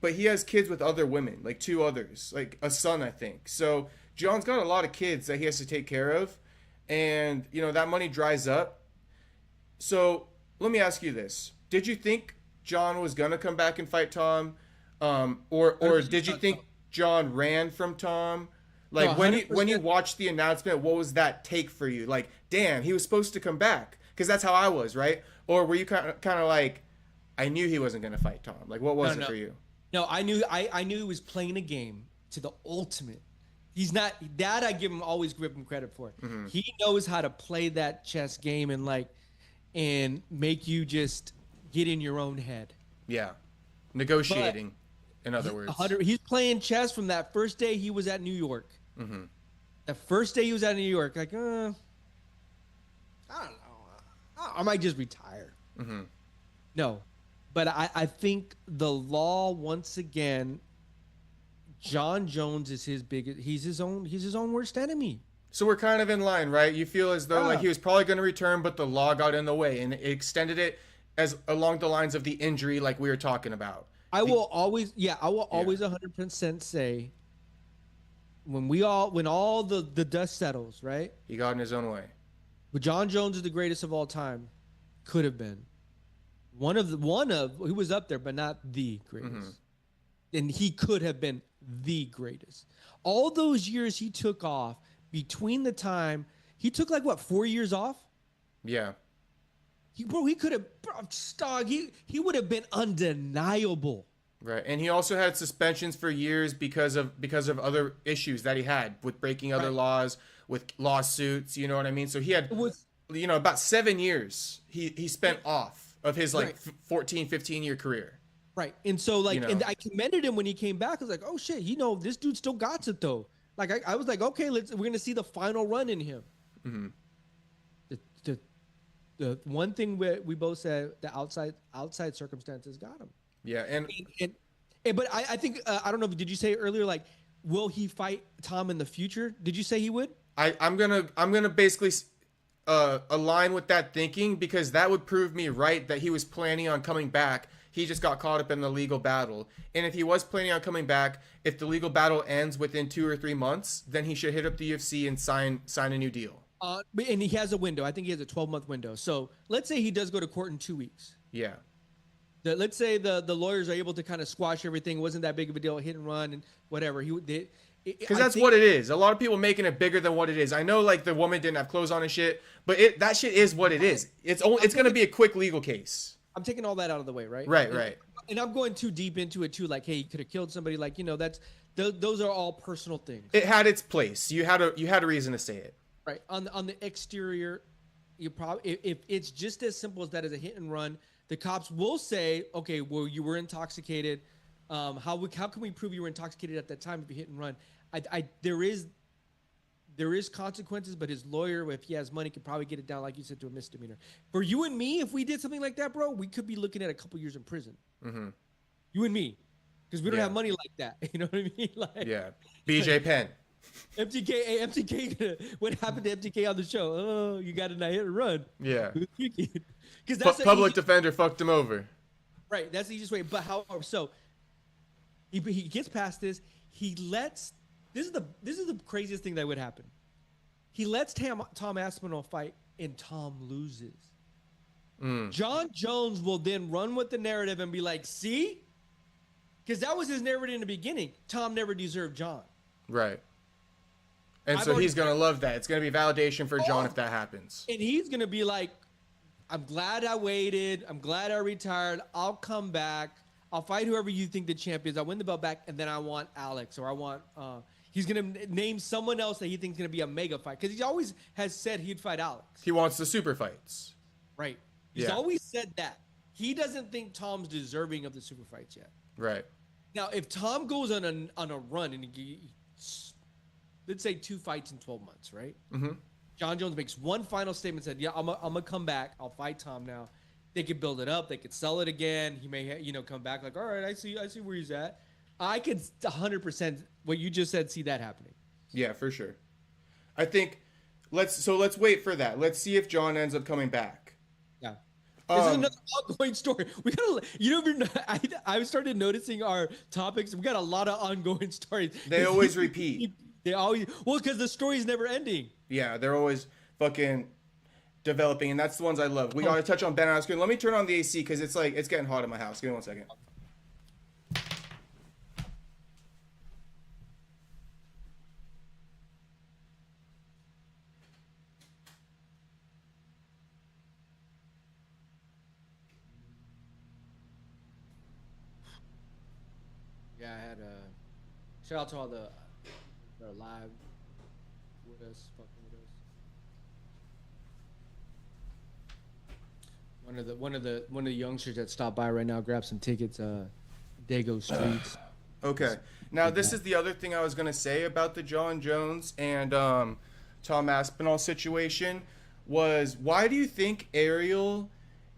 but he has kids with other women, like 2 others, like a son, I think. So Jon's got a lot of kids that he has to take care of, and that money dries up. So let me ask you this: did you think Jon was gonna come back and fight Tom, or did you think Jon ran from Tom? Like no, when you watched the announcement, what was that take for you? Like, damn, he was supposed to come back, because that's how I was, right? Or were you kind of like, I knew he wasn't gonna fight Tom? Like, what was it for you? No, I knew he was playing a game to the ultimate. He's not that. I always give him credit for. Mm-hmm. He knows how to play that chess game and make you just get in your own head. Yeah, negotiating. In other words, he's playing chess from that first day he was at New York. Mm-hmm. The first day he was at New York, like, I don't know, I might just retire. Mm-hmm. No, but I think the law once again. Jon Jones is he's his own worst enemy. So we're kind of in line, right? You feel as though like he was probably going to return, but the law got in the way and it extended it as along the lines of the injury like we were talking about. I will always 100% say when all the dust settles, right? He got in his own way. But Jon Jones is the greatest of all time. Could have been. One of he was up there, but not the greatest. Mm-hmm. And he could have been the greatest. All those years he took off between the time he took 4 years off. Yeah. He could have, he would have been undeniable. Right, and he also had suspensions for years because of other issues that he had with breaking other laws, with lawsuits. You know what I mean? So he had, about 7 years he spent off of his 14, 15-year career. Right. And so and I commended him when he came back. I was like, oh shit, this dude still got it though. Like I was like, okay, we're gonna see the final run in him. Mm-hmm. The one thing we both said, the outside circumstances got him. Yeah, but I think I don't know. Did you say earlier will he fight Tom in the future? Did you say he would? I'm gonna basically align with that thinking, because that would prove me right that he was planning on coming back. He just got caught up in the legal battle. And if he was planning on coming back, if the legal battle ends within 2 or 3 months, then he should hit up the UFC and sign a new deal. And he has a window. I think he has a 12-month window. So let's say he does go to court in 2 weeks. Yeah. Let's say the lawyers are able to kind of squash everything. It wasn't that big of a deal, hit and run and whatever. Because that's what it is. A lot of people making it bigger than what it is. I know the woman didn't have clothes on and shit, but that shit is what it is. It's going to be a quick legal case. I'm taking all that out of the way, right? Right. And I'm going too deep into it too. Hey, he could have killed somebody. Those are all personal things. It had its place. You had a reason to say it. Right. On the exterior, you probably if it's just as simple as that as a hit and run, the cops will say, okay, well, you were intoxicated. How can we prove you were intoxicated at that time if you hit and run? There is consequences, but his lawyer, if he has money, could probably get it down, like you said, to a misdemeanor. For you and me, if we did something like that, bro, we could be looking at a couple years in prison. Mm-hmm. You and me, because we don't have money like that. You know what I mean? Yeah. BJ Penn. MTK, what happened to MTK on the show? Oh, you got a hit and run. Yeah. Because that's public defender fucked him over. Right, that's the easiest way. But however, so he gets past this. He lets this is the craziest thing that would happen. He lets Tom Aspinall fight, and Tom loses. Jon Jones will then run with the narrative and be like, "See," because that was his narrative in the beginning. Tom never deserved Jon. Right. And so he's gonna love that. It's gonna be validation for Jon if that happens. And he's gonna be like, "I'm glad I waited. I'm glad I retired. I'll come back. I'll fight whoever you think the champ is. I'll win the belt back, and then I want Alex, or I want." He's going to name someone else that he thinks is going to be a mega fight. Because he always has said he'd fight Alex. He wants the super fights. Right. He's always said that. He doesn't think Tom's deserving of the super fights yet. Right. Now, if Tom goes on a run, and let's say 2 fights in 12 months, right? Mm-hmm. Jon Jones makes one final statement, said, "Yeah, I'm gonna come back. I'll fight Tom now." They could build it up. They could sell it again. He may, come back like, "All right, I see where he's at." I could 100% what you just said see that happening. Yeah, for sure. I think let's wait for that. Let's see if Jon ends up coming back. Yeah. This is another ongoing story. We gotta, I started noticing our topics. We got a lot of ongoing stories. They always repeat. Because the story's never ending. Yeah, they're always fucking developing, and that's the ones I love. We gotta touch on Ben Askren. Let me turn on the AC because it's getting hot in my house. Give me 1 second. Yeah, I had shout out to all the that are live with us, fucking with us. One of the youngsters that stopped by right now, grab some tickets. Dago Streets. Okay. Now this is the other thing I was gonna say about the Jon Jones and Tom Aspinall situation was, why do you think Ariel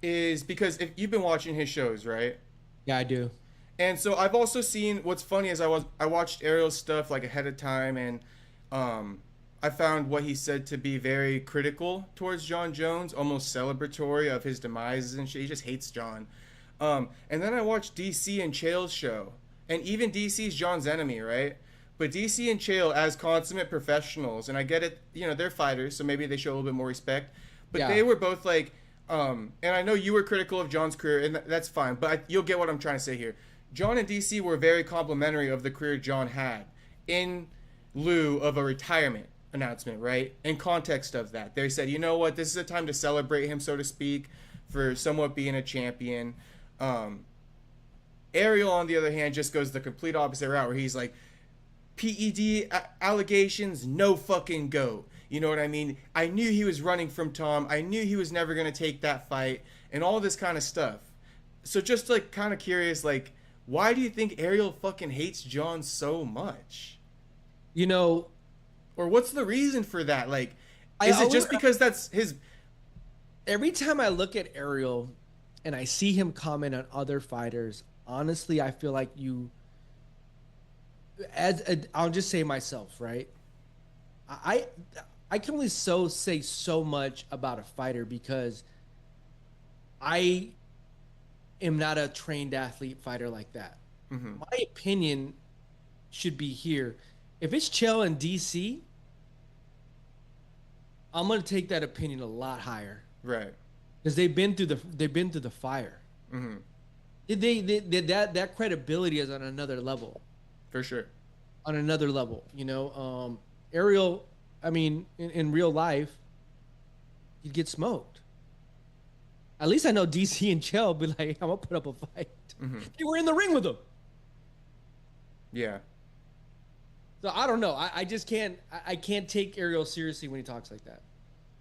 is, because if you've been watching his shows, right? Yeah, I do. And so I've also seen, what's funny is I watched Ariel's stuff like ahead of time, and I found what he said to be very critical towards Jon Jones, almost celebratory of his demises and shit. He just hates Jon. And then I watched DC and Chael's show, and even DC's Jon's enemy, right? But DC and Chael, as consummate professionals, and I get it, they're fighters, so maybe they show a little bit more respect. But they were both like, and I know you were critical of Jon's career, and that's fine, but you'll get what I'm trying to say here. Jon and DC were very complimentary of the career Jon had in lieu of a retirement announcement, right? In context of that, they said, you know what, this is a time to celebrate him, so to speak, for somewhat being a champion. Ariel, on the other hand, just goes the complete opposite route, where he's like, PED allegations, no fucking go. You know what I mean? I knew he was running from Tom. I knew he was never going to take that fight, and all this kind of stuff. So just like kind of curious, like, why do you think Ariel fucking hates Jon so much? Or what's the reason for that? Like, is it just because that's his... Every time I look at Ariel and I see him comment on other fighters, honestly, I feel like I'll just say myself, right? I can only say so much about a fighter because I am not a trained athlete fighter like that. Mm-hmm. My opinion should be here. If it's Chael and DC, I'm gonna take that opinion a lot higher, right? Because they've been through the fire. Mm-hmm. That credibility is on another level, for sure. On another level, Ariel. I mean, in real life, you'd get smoked. At least I know DC and Chael be like, I'm gonna put up a fight. Mm-hmm. They were in the ring with them. Yeah. So I don't know. I just can't. I can't take Ariel seriously when he talks like that.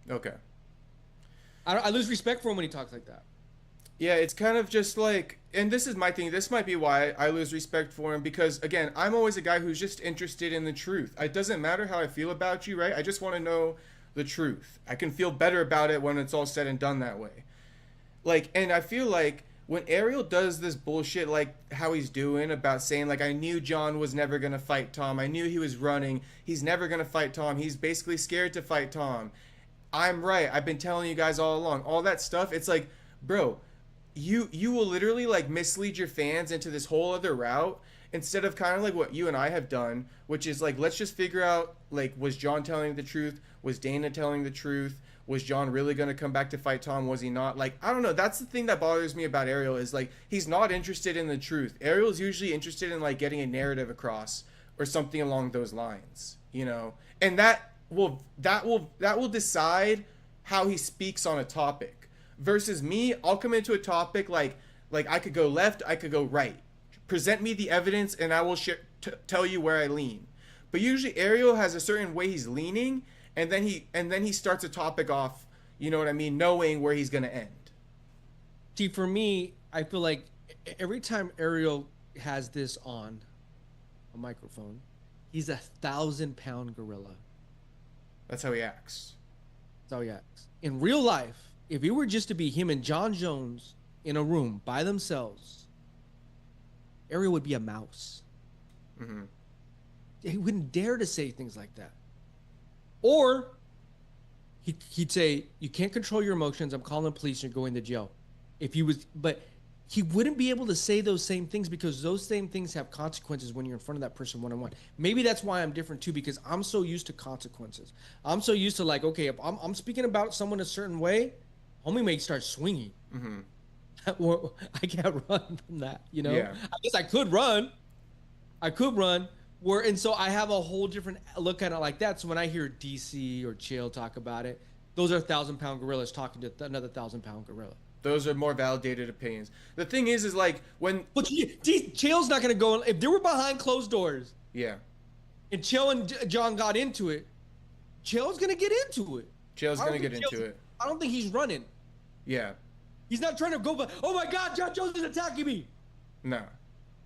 Okay. I lose respect for him when he talks like that. Yeah, it's kind of just like, and this is my thing. This might be why I lose respect for him, because again, I'm always a guy who's just interested in the truth. It doesn't matter how I feel about you, right? I just want to know the truth. I can feel better about it when it's all said and done that way. Like, and I feel like when Ariel does this bullshit like how he's doing about saying like I knew Jon was never gonna fight Tom, I knew he was running, he's never gonna fight Tom, he's basically scared to fight Tom, I'm right, I've been telling you guys all along, all that stuff, it's like, bro, you will literally like mislead your fans into this whole other route instead of kind of like what you and I have done, which is like, let's just figure out like, was Jon telling the truth, was Dana telling the truth, was Jon really going to come back to fight Tom? Was he not? Like, I don't know. That's the thing that bothers me about Ariel is, like, he's not interested in the truth. Ariel's usually interested in, like, getting a narrative across or something along those lines, you know? And that will decide how he speaks on a topic. Versus me, I'll come into a topic like I could go left, I could go right. Present me the evidence and I will tell you where I lean. But usually Ariel has a certain way he's leaning, and then he starts a topic off, you know what I mean, knowing where he's gonna end. See, for me, I feel like every time Ariel has this on a microphone, he's 1,000-pound gorilla. That's how he acts. That's how he acts. In real life, if it were just to be him and Jon Jones in a room by themselves, Ariel would be a mouse. Mm-hmm. He wouldn't dare to say things like that. Or he'd say, you can't control your emotions, I'm calling the police, you're going to jail. But he wouldn't be able to say those same things because those same things have consequences when you're in front of that person one-on-one. Maybe that's why I'm different too, because I'm so used to consequences. I'm so used to like, okay, if I'm speaking about someone a certain way, homie may start swinging. Mm-hmm. Or I can't run from that, you know? Yeah. I guess I could run. And so I have a whole different look at it like that. So when I hear DC or Chael talk about it, those are 1,000-pound gorillas talking to another 1,000-pound gorilla. Those are more validated opinions. The thing is like when... But Chael's not going to go... If they were behind closed doors... Yeah. And Chael and Jon got into it, Chael's going to get into it. Chael's going to get into it. I don't think he's running. Yeah. He's not trying to go... Oh my God, Jon Jones is attacking me. No.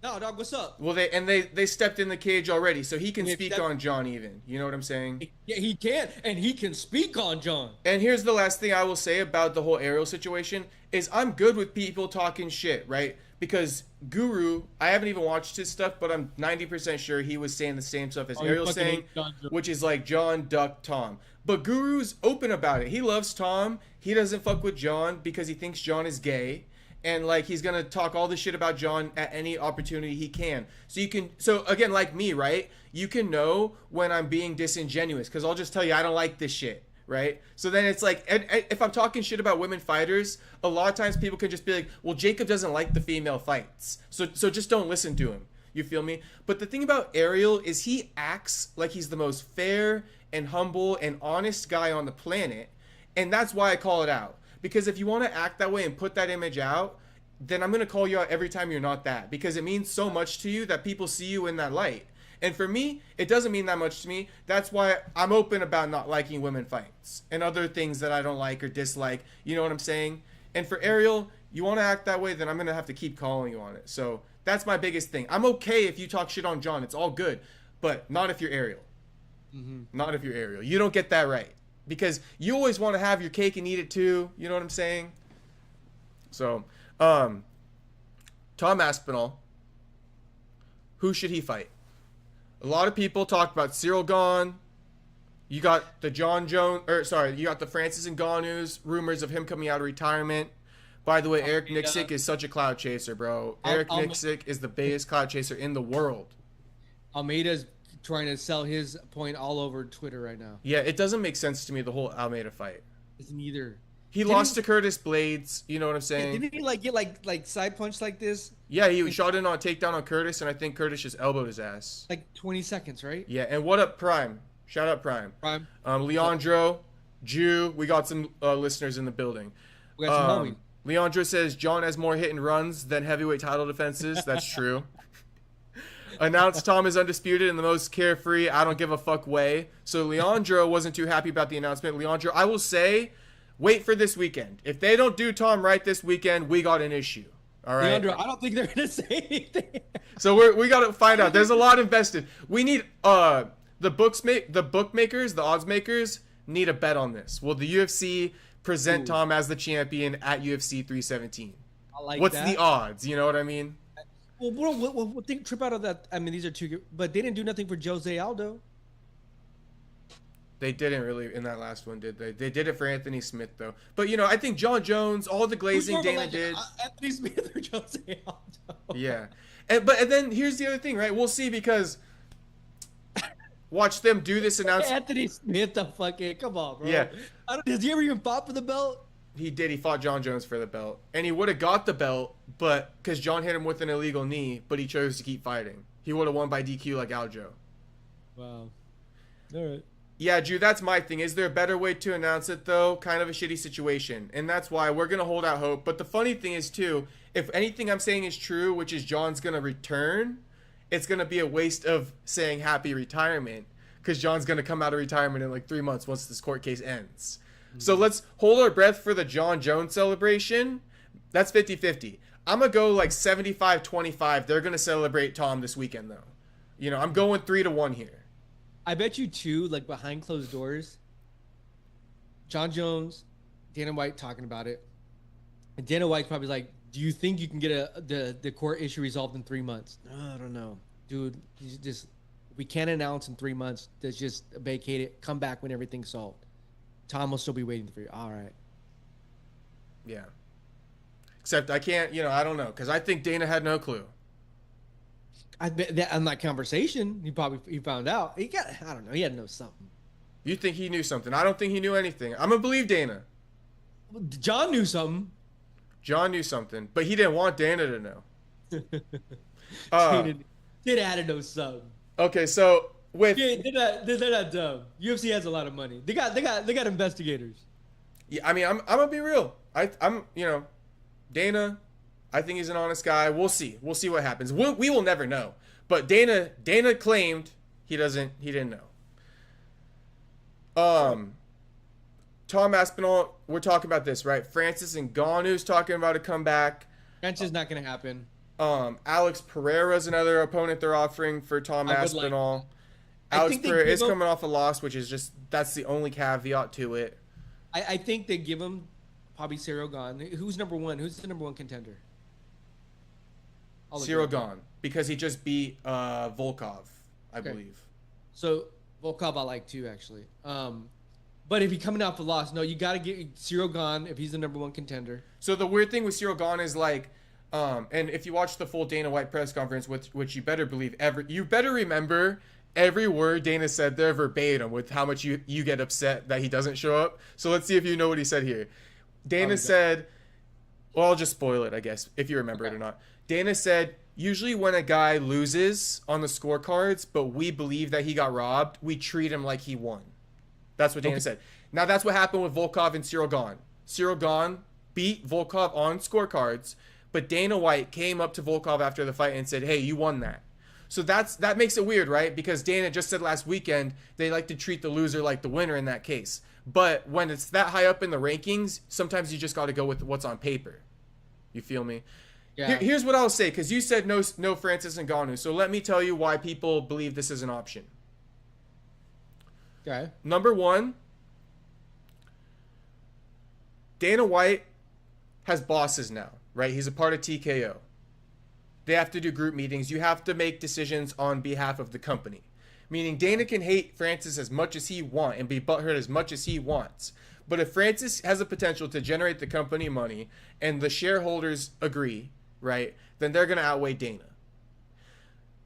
No, dog, what's up? Well, they stepped in the cage already, so he can speak on Jon even. You know what I'm saying? Yeah, he can, and he can speak on Jon. And here's the last thing I will say about the whole Ariel situation is I'm good with people talking shit, right? Because Guru, I haven't even watched his stuff, but I'm 90% sure he was saying the same stuff as Ariel's saying, which is like Jon ducked Tom. But Guru's open about it. He loves Tom. He doesn't fuck with Jon because he thinks Jon is gay. And like he's gonna talk all this shit about Jon at any opportunity he can. So again, like me, right? You can know when I'm being disingenuous because I'll just tell you I don't like this shit, right? So then it's like, if I'm talking shit about women fighters, a lot of times people can just be like, well, Jacob doesn't like the female fights, so just don't listen to him. You feel me? But the thing about Ariel is he acts like he's the most fair and humble and honest guy on the planet, and that's why I call it out. Because if you want to act that way and put that image out, then I'm going to call you out every time you're not that. Because it means so much to you that people see you in that light. And for me, it doesn't mean that much to me. That's why I'm open about not liking women fights and other things that I don't like or dislike. You know what I'm saying? And for Ariel, you want to act that way, then I'm going to have to keep calling you on it. So that's my biggest thing. I'm okay if you talk shit on Jon. It's all good. But not if you're Ariel. Mm-hmm. Not if you're Ariel. You don't get that right. Because you always want to have your cake and eat it too. You know what I'm saying? So, Tom Aspinall, who should he fight? A lot of people talk about Cyril Gane. You got the you got the Francis Ngannou's rumors of him coming out of retirement. By the way, Eric Nixick is such a cloud chaser, bro. Eric Nixick is the biggest cloud chaser in the world. Almeida's trying to sell his point all over Twitter right now. Yeah, it doesn't make sense to me, the whole Almeida fight. Doesn't either. He lost to Curtis Blades, you know what I'm saying? Didn't he get like side punch like this? Yeah, he shot in on a takedown on Curtis, and I think Curtis just elbowed his ass. Like 20 seconds, right? Yeah, and what up, Prime? Shout out Prime. Leandro, Jew, we got some listeners in the building. We got some homies. Leandro says Jon has more hit and runs than heavyweight title defenses. That's true. Announced Tom is undisputed in the most carefree, I don't give a fuck way. So Leandro wasn't too happy about the announcement. Leandro, I will say, wait for this weekend. If they don't do Tom right this weekend, we got an issue. All right. Leandro, I don't think they're gonna say anything. So we got to find out. There's a lot invested. We need the bookmakers, the odds makers need a bet on this. Will the UFC present Tom as the champion at UFC 317? like What's that. the odds? You know what I mean? Well, we'll think trip out of that. I mean, these are two, but they didn't do nothing for Jose Aldo. They didn't really in that last one, did they? They did it for Anthony Smith though. But I think Jon Jones, all the glazing Dana did. Anthony Smith or Jose Aldo. Yeah, and then here's the other thing, right? We'll see because watch them do this announcement. Anthony Smith, the fucking come on, bro. Yeah, has he ever even fought for the belt? he did. He fought Jon Jones for the belt, and he would have got the belt, but because Jon hit him with an illegal knee, but he chose to keep fighting. He would have won by DQ like Aljo. Wow. All right. Yeah, Drew, that's my thing. Is there a better way to announce it, though? Kind of a shitty situation. And that's why we're going to hold out hope. But the funny thing is, too, if anything I'm saying is true, which is Jon's going to return, it's going to be a waste of saying happy retirement because Jon's going to come out of retirement in like 3 months once this court case ends. Mm-hmm. So let's hold our breath for the Jon Jones celebration. That's 50-50. I'm going to go like 75-25. They're going to celebrate Tom this weekend, though. I'm going 3-1 here. I bet you too, like behind closed doors, Jon Jones, Dana White talking about it, and Dana White's probably like, "Do you think you can get the court issue resolved in 3 months?" No, I don't know, dude. We can't announce in 3 months. Let's just vacate it. Come back when everything's solved. Tom will still be waiting for you. All right. Yeah. Except I can't. I don't know because I think Dana had no clue. I bet that on that conversation, he found out. I don't know. He had to know something. You think he knew something? I don't think he knew anything. I'm gonna believe Dana. Jon knew something. Jon knew something, but he didn't want Dana to know. Dana had to know something. Okay, so with they're not dumb. UFC has a lot of money. They got investigators. Yeah, I mean, I'm gonna be real. I'm Dana. I think he's an honest guy. We'll see. We'll see what happens. We will never know. But Dana claimed he didn't know. Tom Aspinall, we're talking about this, right? Francis Ngannou's talking about a comeback. Francis is not going to happen. Alex Pereira's another opponent they're offering for Tom Aspinall. Alex Pereira is coming off a loss, which is that's the only caveat to it. I think they give him probably Cyril Gane. Who's number one? Who's the number one contender? Cyril Gane, because he just beat Volkov, I believe. So Volkov I like too, actually. But if he's coming off a loss, no, you got to get Cyril Gane if he's the number one contender. So the weird thing with Cyril Gane is like, and if you watch the full Dana White press conference, which you better believe you better remember every word Dana said there verbatim with how much you get upset that he doesn't show up. So let's see if you know what he said here. Dana said, well, I'll just spoil it, I guess, if you remember it or not. Dana said, usually when a guy loses on the scorecards, but we believe that he got robbed, we treat him like he won. That's what Dana said. Now, that's what happened with Volkov and Cyril Gane. Cyril Gane beat Volkov on scorecards, but Dana White came up to Volkov after the fight and said, hey, you won that. So that makes it weird, right? Because Dana just said last weekend they like to treat the loser like the winner in that case. But when it's that high up in the rankings, sometimes you just got to go with what's on paper. You feel me? Yeah. Here's what I'll say, because you said no Francis Ngannou. So let me tell you why people believe this is an option. Okay. Number one, Dana White has bosses now, right? He's a part of TKO. They have to do group meetings. You have to make decisions on behalf of the company. Meaning Dana can hate Francis as much as he wants and be butthurt as much as he wants. But if Francis has the potential to generate the company money and the shareholders agree, right, then they're going to outweigh Dana.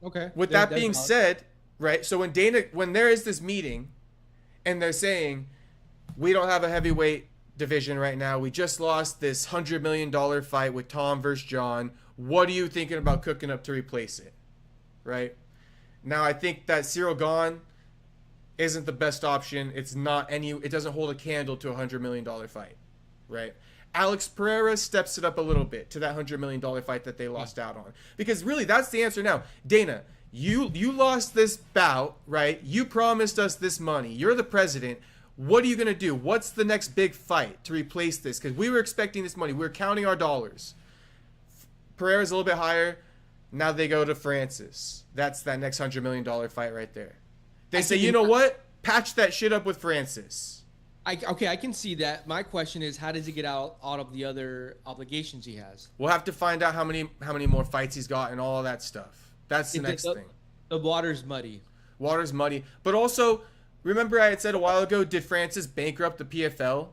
Okay. With that being said, right, so when there is this meeting and they're saying, we don't have a heavyweight division right now. We just lost this $100 million fight with Tom versus Jon. What are you thinking about cooking up to replace it? Right? Now, I think that Cyril Gane isn't the best option. It doesn't hold a candle to a $100 million fight. Right? Alex Pereira steps it up a little bit to that $100 million fight that they lost out on. Because really, that's the answer now. Dana, you lost this bout, right? You promised us this money. You're the president. What are you going to do? What's the next big fight to replace this? Because we were expecting this money. We were counting our dollars. Pereira's a little bit higher. Now they go to Francis. That's that next $100 million fight right there. They say, you know what? Patch that shit up with Francis. I can see that. My question is, how does he get out of the other obligations he has? We'll have to find out how many more fights he's got and all of that stuff. That's the next thing. The water's muddy. Water's muddy. But also, remember I had said a while ago, did Francis bankrupt the PFL?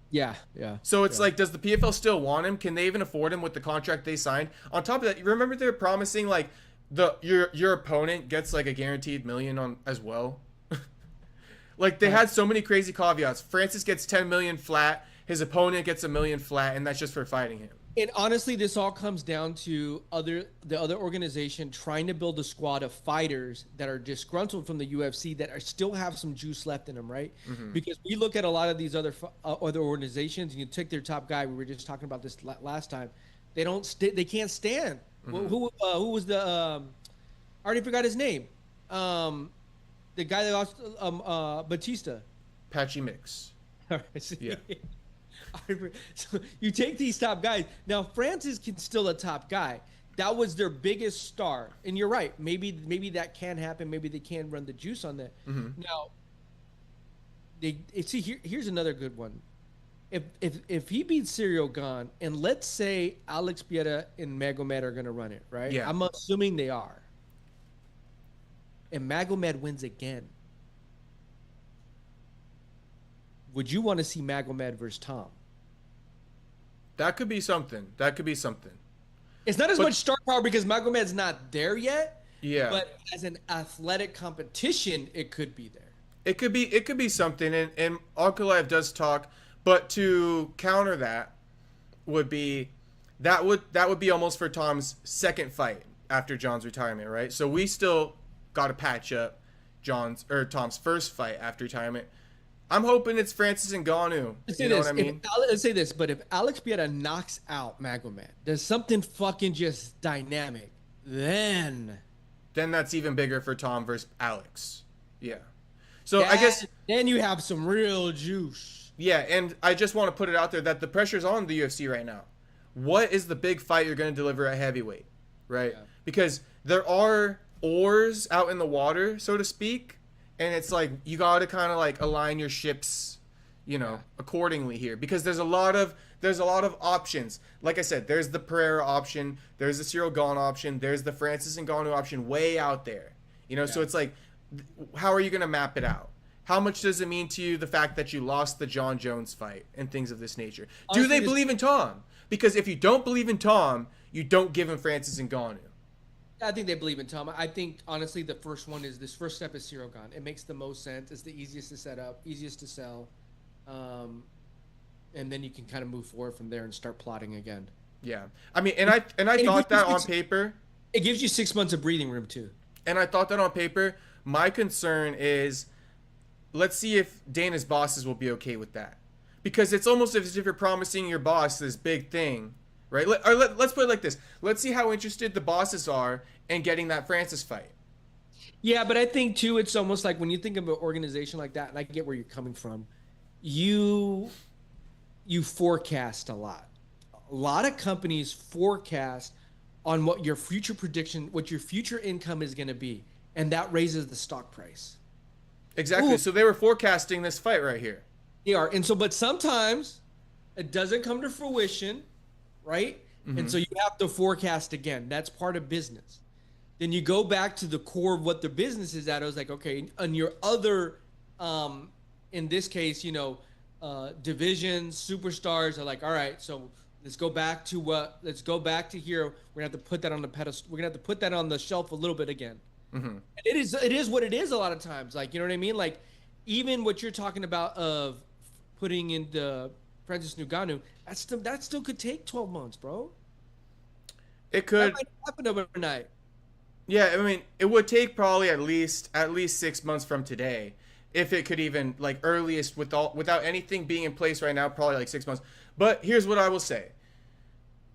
Yeah. So it's like, does the PFL still want him? Can they even afford him with the contract they signed? On top of that, you remember they were promising like your opponent gets like a guaranteed $1 million on as well. Like they had so many crazy caveats. Francis gets 10 million flat, his opponent gets $1 million flat, and that's just for fighting him. And honestly, this all comes down to the other organization trying to build a squad of fighters that are disgruntled from the UFC that still have some juice left in them, right? Mm-hmm. Because we look at a lot of these other organizations, and you take their top guy. We were just talking about this last time. They can't stand. Mm-hmm. Who was the? I already forgot his name. The guy that lost Batista. Patchy Mix. Yeah. So you take these top guys. Now Francis can still a top guy. That was their biggest star. And you're right. Maybe that can happen. Maybe they can run the juice on that. Mm-hmm. Now, here's another good one. If he beats Ciryl Gane, and let's say Alex Piera and Magomed are going to run it, right? Yeah. I'm assuming they are. And Magomed wins again. Would you want to see Magomed versus Tom? That could be something. It's not as much star power because Magomed's not there yet. Yeah. But as an athletic competition, it could be there. It could be something. And Ankalaev does talk, but to counter that would be that would be almost for Tom's second fight after Jon's retirement, right? So we still got to patch up Tom's first fight after retirement. I'm hoping it's Francis Ngannou. You know what I mean? Let's say this, but if Alex Piera knocks out Magomed, there's something fucking just dynamic. Then that's even bigger for Tom versus Alex. Yeah. So I guess then you have some real juice. Yeah, and I just want to put it out there that the pressure's on the UFC right now. What is the big fight you're going to deliver at heavyweight, right? Yeah. Because there are oars out in the water, so to speak. And it's like you got to kind of like align your ships, accordingly here because there's a lot of options. Like I said, there's the Pereira option, there's the Ciryl Gane option, there's the Francis Ngannou option way out there. So it's like, how are you going to map it out? How much does it mean to you the fact that you lost the Jon Jones fight and things of this nature? Honestly, do they believe in Tom? Because if you don't believe in Tom, you don't give him Francis Ngannou. I think they believe in Tom. I think, honestly, this first step is Ciryl Gane. It makes the most sense. It's the easiest to set up, easiest to sell. And then you can kind of move forward from there and start plotting again. Yeah. I mean, and I thought that on paper. It gives you 6 months of breathing room, too. And I thought that on paper. My concern is, let's see if Dana's bosses will be okay with that. Because it's almost as if you're promising your boss this big thing. Right? Let's put it like this. Let's see how interested the bosses are in getting that Francis fight. Yeah, but I think, too, it's almost like when you think of an organization like that, and I get where you're coming from, you forecast a lot. A lot of companies forecast on what your future income is going to be, and that raises the stock price. Exactly. Ooh. So they were forecasting this fight right here. They are. And so, but sometimes it doesn't come to fruition. Right? Mm-hmm. And so you have to forecast again. That's part of business. Then you go back to the core of what the business is at. I was like, okay, on your other, in this case, divisions, superstars are like, all right, so let's go back to here. We're gonna have to put that on the pedestal. We're gonna have to put that on the shelf a little bit again. Mm-hmm. And it is what it is a lot of times. Like, you know what I mean? Like, even what you're talking about of putting in the Francis Ngannou, that still could take 12 months, bro. It could. That might happen overnight. Yeah, I mean, it would take probably at least 6 months from today, if it could even, like, earliest without anything being in place right now, probably like 6 months. But here's what I will say: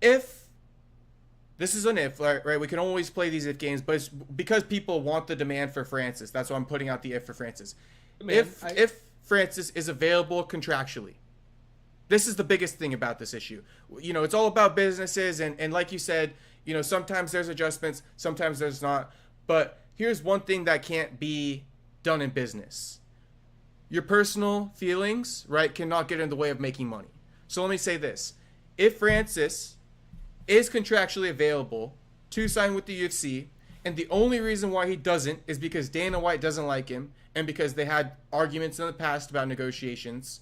if this is an if, right? We can always play these if games, but it's because people want the demand for Francis. That's why I'm putting out the if for Francis. If Francis is available contractually. This is the biggest thing about this issue. It's all about businesses, and like you said, sometimes there's adjustments, sometimes there's not. But here's one thing that can't be done in business. your personal feelings, right, cannot get in the way of making money. So let me say this. If Francis is contractually available to sign with the UFC, and the only reason why he doesn't is because Dana White doesn't like him and because they had arguments in the past about negotiations,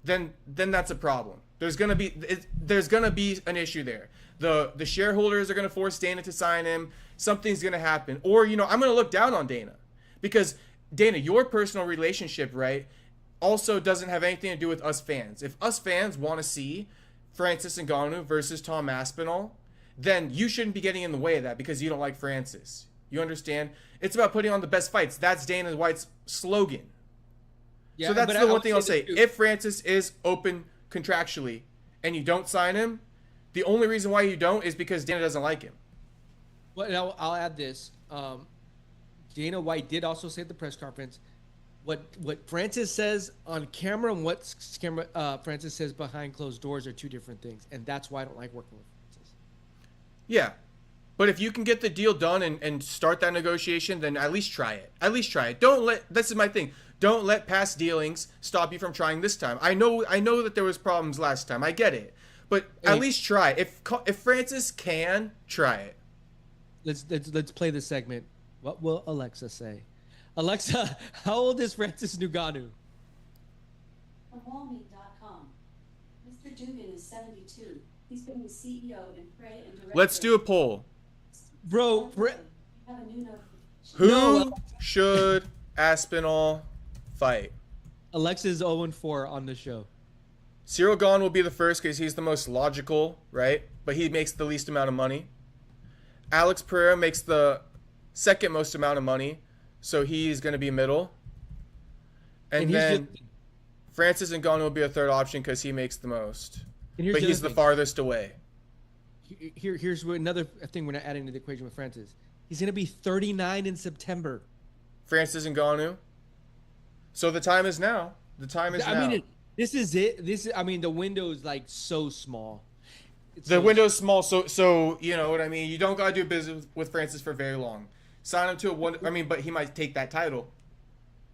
then that's a problem. There's gonna be an issue there. The shareholders are gonna force Dana to sign him. Something's gonna happen, or I'm gonna look down on Dana, because Dana, your personal relationship, right, also doesn't have anything to do with us fans. If us fans want to see Francis Ngannou versus Tom Aspinall, then you shouldn't be getting in the way of that because you don't like Francis. You understand? It's about putting on the best fights. That's Dana White's slogan. Yeah, so that's the one thing I'll say. If Francis is open contractually and you don't sign him, the only reason why you don't is because Dana doesn't like him. Well, I'll add this. Dana White did also say at the press conference, what Francis says on camera and what Francis says behind closed doors are two different things, and that's why I don't like working with Francis. Yeah, but if you can get the deal done and start that negotiation, then at least try it. At least try it. This is my thing. Don't let past dealings stop you from trying this time. I know that there was problems last time. I get it, but at least try. If Francis can, try it. Let's play this segment. What will Alexa say? Alexa, how old is Francis Ngannou? From wallmeet.com. Mr. Dugan is 72. He's been the CEO and Parry and director. Let's do a poll. Bro, you have a new notification. Who should Aspinall fight? Alexa is 0-4 on the show. Cyril Gane will be the first because he's the most logical, right? But he makes the least amount of money. Alex Pereira makes the second most amount of money, so he's going to be middle. And then Francis Ngannou will be a third option because he makes the most. But he's the farthest away. Here's another thing we're not adding to the equation with Francis. He's going to be 39 in September. Francis Ngannou. So the time is now. The time is now. I mean, this is it. The window is like so small. The window's small, so you know what I mean. You don't gotta do business with Francis for very long. Sign him to but he might take that title.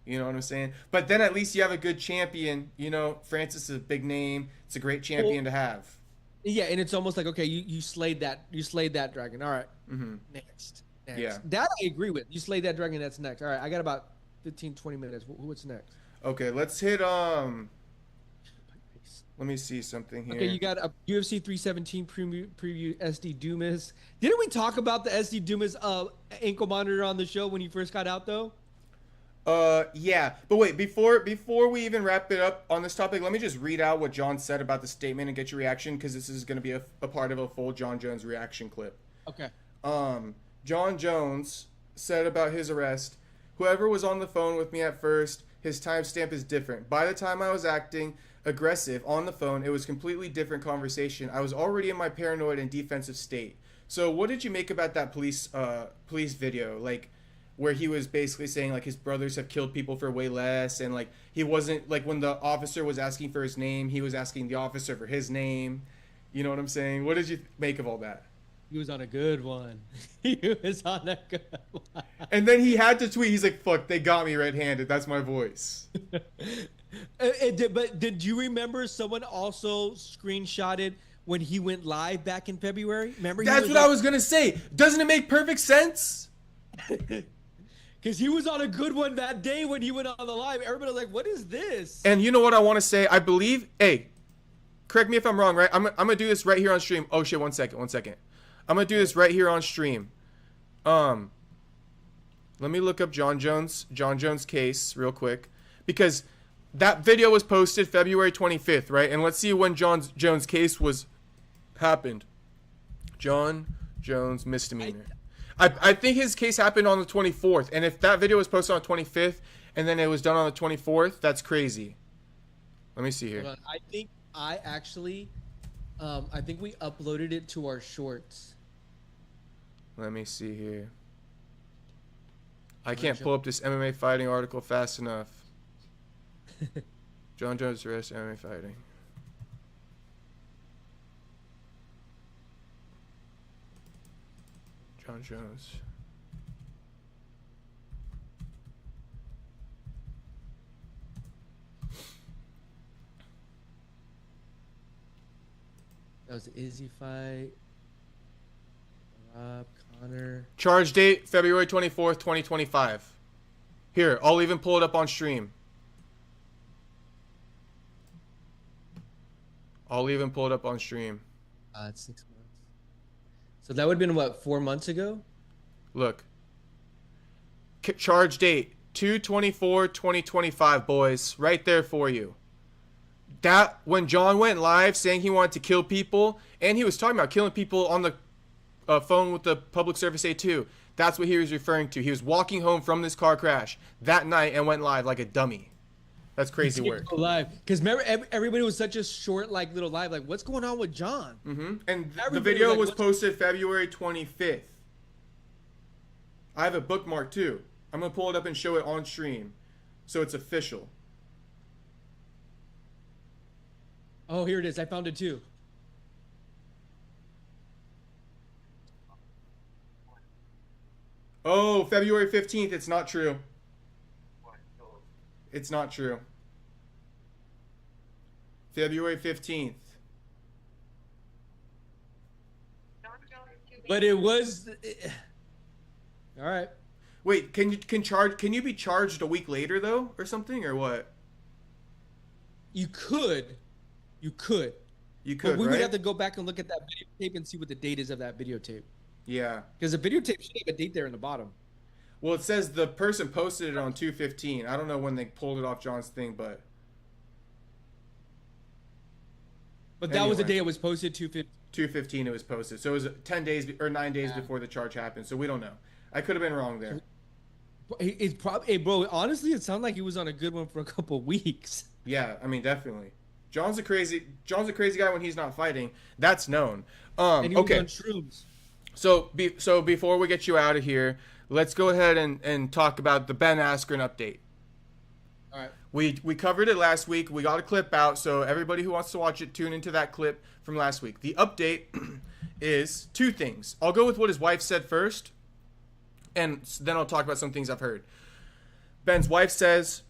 You know what I'm saying? But then at least you have a good champion. Francis is a big name. It's a great champion to have. Yeah, and it's almost like, okay, you slayed that dragon. All right, next. Yeah, that I agree with. You slayed that dragon. That's next. All right, I got about 15-20 minutes. What's next? Okay, let's hit Let me see something here. Okay, you got a UFC 317 preview SD Dumas. Didn't we talk about the SD Dumas ankle monitor on the show when he first got out though? Yeah. But wait, before we even wrap it up on this topic, let me just read out what Jon said about the statement and get your reaction, because this is going to be a part of a full Jon Jones reaction clip. Okay. Jon Jones said about his arrest, "Whoever was on the phone with me at first, his timestamp is different. By the time I was acting aggressive on the phone, it was completely different conversation. I was already in my paranoid and defensive state." So what did you make about that police video, like where he was basically saying like his brothers have killed people for way less, and like he wasn't, like when the officer was asking for his name, he was asking the officer for his name? You know what I'm saying? What did you make of all that? He was on a good one. He was on a good one. And then he had to tweet, he's like, "Fuck, they got me red-handed. That's my voice." But did you remember someone also screenshotted when he went live back in February? Remember? That's what I was gonna say. Doesn't it make perfect sense? Because he was on a good one that day when he went on the live. Everybody was like, "What is this?" And you know what I want to say? I believe. Hey, correct me if I'm wrong, right? I'm gonna do this right here on stream. Oh shit! One second. I'm gonna do this right here on stream. Let me look up Jon Jones case real quick, because that video was posted February 25th, right? And let's see when Jon Jones case happened. Jon Jones misdemeanor. I think his case happened on the 24th, and if that video was posted on the 25th and then it was done on the 24th, that's crazy. Let me see here. Hold on. I think we uploaded it to our shorts. Let me see here. I can't pull up this MMA fighting article fast enough. Jon Jones arrest MMA fighting. Jon Jones. That was the Izzy fight. Rob, Connor. Charge date February 24th, 2025. Here, I'll even pull it up on stream. It's 6 months. So that would have been what, 4 months ago? Look. Charge date 2/24/2025, boys. Right there for you. That when Jon went live saying he wanted to kill people, and he was talking about killing people on the phone with the public service A2. That's what he was referring to. He was walking home from this car crash that night and went live like a dummy. That's crazy work. Live, because remember, everybody was such a short, like, little live. Like, what's going on with Jon? And the video was posted February 25th. I have a bookmark too. I'm gonna pull it up and show it on stream, so it's official. Oh, here it is. I found it too. Oh, February 15th. It's not true. It's not true. February 15th. But it was. All right. Wait, can you be charged a week later though, or something, or what? You could. But we right? would have to go back and look at that videotape and see what the date is of that videotape. Yeah. Because the videotape should have a date there in the bottom. Well, it says the person posted it on 2/15. I don't know when they pulled it off Jon's thing, but that was the day it was posted, 2/15. 2/15 it was posted. So it was 10 days or 9 days before the charge happened. So we don't know. I could have been wrong there. It's probably, hey, bro, honestly, it sounded like he was on a good one for a couple weeks. Yeah, I mean, definitely. Jon's a crazy guy when he's not fighting. That's known. And he was okay. on shrooms. So before we get you out of here, let's go ahead and talk about the Ben Askren update. All right. We covered it last week. We got a clip out, so everybody who wants to watch it, tune into that clip from last week. The update is two things. I'll go with what his wife said first, and then I'll talk about some things I've heard. Ben's wife says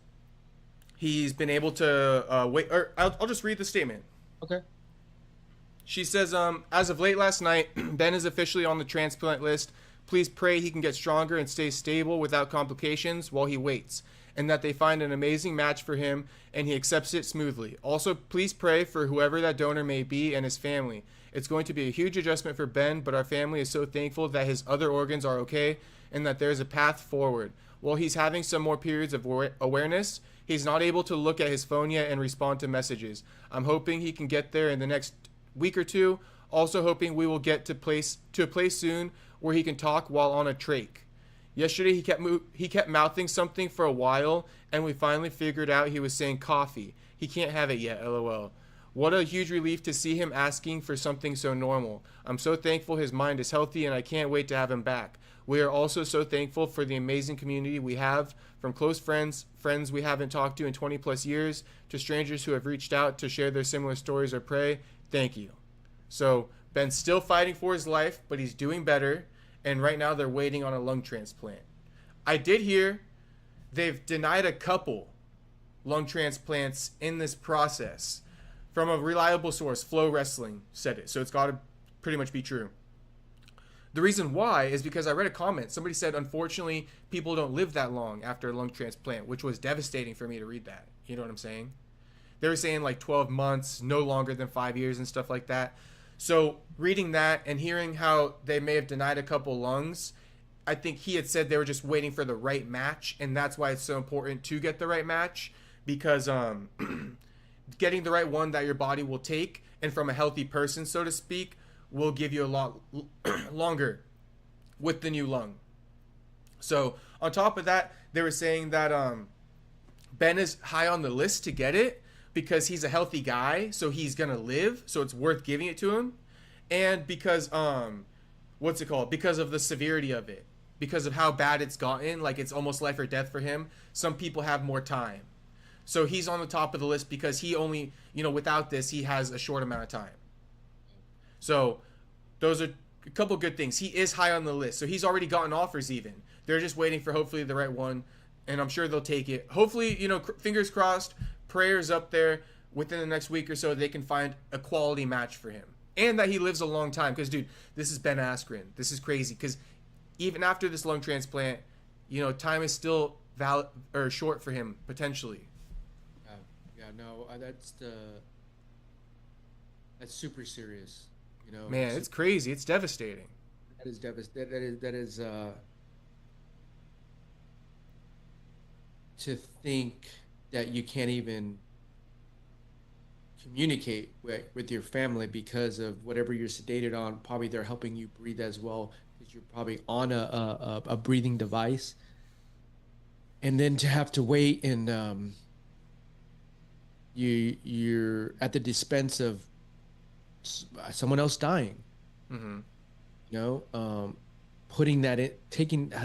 he's been able to wait. Or I'll just read the statement. Okay. She says, as of late last night, Ben is officially on the transplant list. Please pray he can get stronger and stay stable without complications while he waits, and that they find an amazing match for him and he accepts it smoothly. Also, please pray for whoever that donor may be and his family. It's going to be a huge adjustment for Ben, but our family is so thankful that his other organs are okay and that there's a path forward. While he's having some more periods of awareness, he's not able to look at his phone yet and respond to messages. I'm hoping he can get there in the next week or two. Also hoping we will get to a place soon where he can talk while on a trach. Yesterday he kept mouthing something for a while, and we finally figured out he was saying coffee. He can't have it yet, lol. What a huge relief to see him asking for something so normal. I'm so thankful his mind is healthy, and I can't wait to have him back. We are also so thankful for the amazing community we have, from close friends we haven't talked to in 20 plus years, to strangers who have reached out to share their similar stories or pray. Thank you. So Ben's still fighting for his life, but he's doing better, and right now they're waiting on a lung transplant. I did hear they've denied a couple lung transplants in this process. From a reliable source, Flow Wrestling said it, so it's got to pretty much be true. The reason why is because I read a comment. Somebody said, unfortunately, people don't live that long after a lung transplant, which was devastating for me to read that. You know what I'm saying? They were saying like 12 months, no longer than 5 years and stuff like that. So reading that and hearing how they may have denied a couple lungs, I think he had said they were just waiting for the right match, and that's why it's so important to get the right match, because getting the right one that your body will take and from a healthy person, so to speak, will give you a lot longer with the new lung. So on top of that, they were saying that Ben is high on the list to get it because he's a healthy guy, so he's gonna live, so it's worth giving it to him, and because because of the severity of it, because of how bad it's gotten, like it's almost life or death for him. Some people have more time, so he's on the top of the list because he only, without this, he has a short amount of time. So those are a couple good things. He is high on the list, so he's already gotten offers even. They're just waiting for hopefully the right one, and I'm sure they'll take it. Hopefully, fingers crossed, prayers up there, within the next week or so, they can find a quality match for him. and that he lives a long time. Because, dude, this is Ben Askren. This is crazy. Because even after this lung transplant, you know, time is still valid or short for him potentially. That's super serious. You know, Man, it's crazy. It's devastating. That is devastating. That is to think that you can't even communicate with your family because of whatever you're sedated on. Probably they're helping you breathe as well because you're probably on a breathing device, and then to have to wait and you're at the dispense of someone else dying. Mm-hmm. You know, putting that in,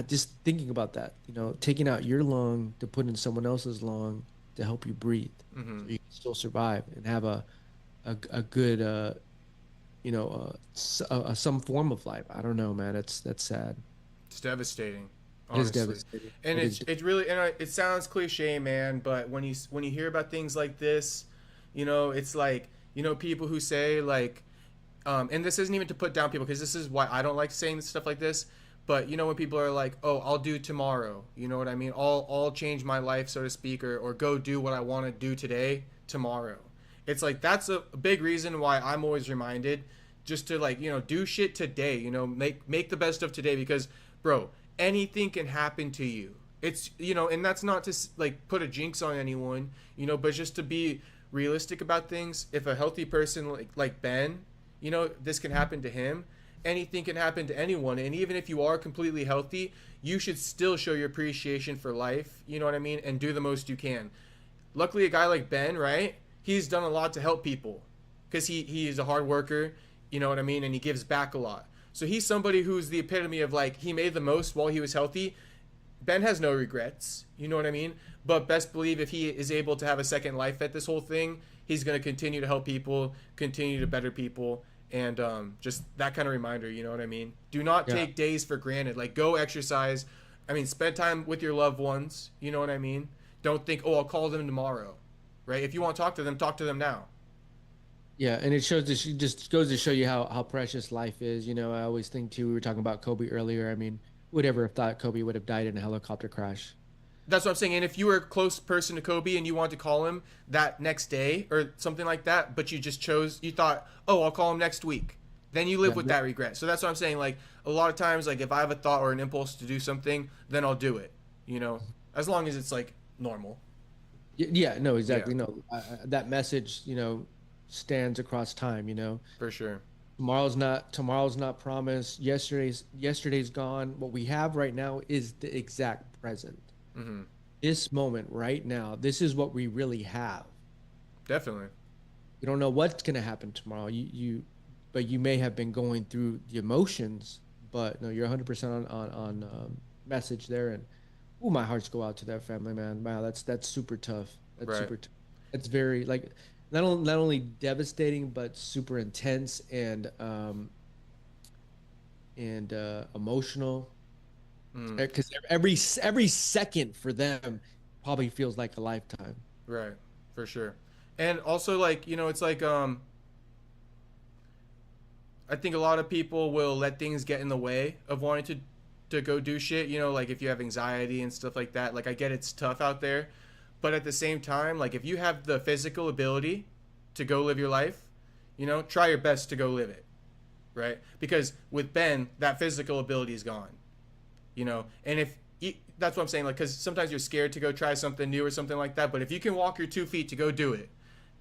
just thinking about that, you know, taking out your lung to put in someone else's lung to help you breathe, Mm-hmm. so you can still survive and have a good, you know, some form of life. I don't know, man. That's sad. It's devastating. It is Honestly. devastating. And it really, and it sounds cliche, man, but when you hear about things like this, you know, it's like, you know, people who say like, and this isn't even to put down people, because this is why I don't like saying stuff like this, but you know, when people are like, oh, I'll do tomorrow, you know what I mean? I'll change my life, so to speak, or go do what I want to do today, tomorrow. It's like, that's a big reason why I'm always reminded just to, like, you know, do shit today, you know, make the best of today, because bro, anything can happen to you. It's, you know, and that's not to like put a jinx on anyone, you know, but just to be realistic about things. If a healthy person like Ben, you know, this can happen to him, anything can happen to anyone. And even if you are completely healthy, you should still show your appreciation for life, you know what I mean, and do the most you can. Luckily, a guy like Ben, right, he's done a lot to help people, because he is a hard worker, you know what I mean, and he gives back a lot. So he's somebody who's the epitome of, like, he made the most while he was healthy. Ben has no regrets, you know what I mean? But best believe if he is able to have a second life at this whole thing, he's going to continue to help people, continue to better people, and just that kind of reminder, you know what I mean? Do not take days for granted. Like, go exercise. I mean, spend time with your loved ones, you know what I mean? Don't think, oh, I'll call them tomorrow, right? If you want to talk to them now. Yeah, and it just goes to show you how precious life is. You know, I always think too, we were talking about Kobe earlier. I mean, who would ever have thought Kobe would have died in a helicopter crash? That's what I'm saying. And if you were a close person to Kobe and you wanted to call him that next day or something like that, but you thought, oh, I'll call him next week, then you live with that regret. So that's what I'm saying. Like, a lot of times, like, if I have a thought or an impulse to do something, then I'll do it, you know, as long as it's like normal. Yeah, no, exactly. Yeah. No, that message, you know, stands across time, you know. For sure. Tomorrow's not promised. Yesterday's gone. What we have right now is the exact present. Mm-hmm. This moment right now, this is what we really have. Definitely. You don't know what's going to happen tomorrow. But you may have been going through the emotions, but no, you're 100% on message there. And my hearts go out to that family, man. Wow, that's super tough. That's right. super tough. That's very, like, not only devastating, but super intense and emotional. Because every second for them probably feels like a lifetime. Right, for sure. And also, like, you know, it's like I think a lot of people will let things get in the way of wanting to go do shit. You know, like if you have anxiety and stuff like that. Like, I get it's tough out there, but at the same time, like, if you have the physical ability to go live your life, you know, try your best to go live it, right? Because with Ben, that physical ability is gone, you know. And if that's what I'm saying, like, because sometimes you're scared to go try something new or something like that, but if you can walk your 2 feet to go do it,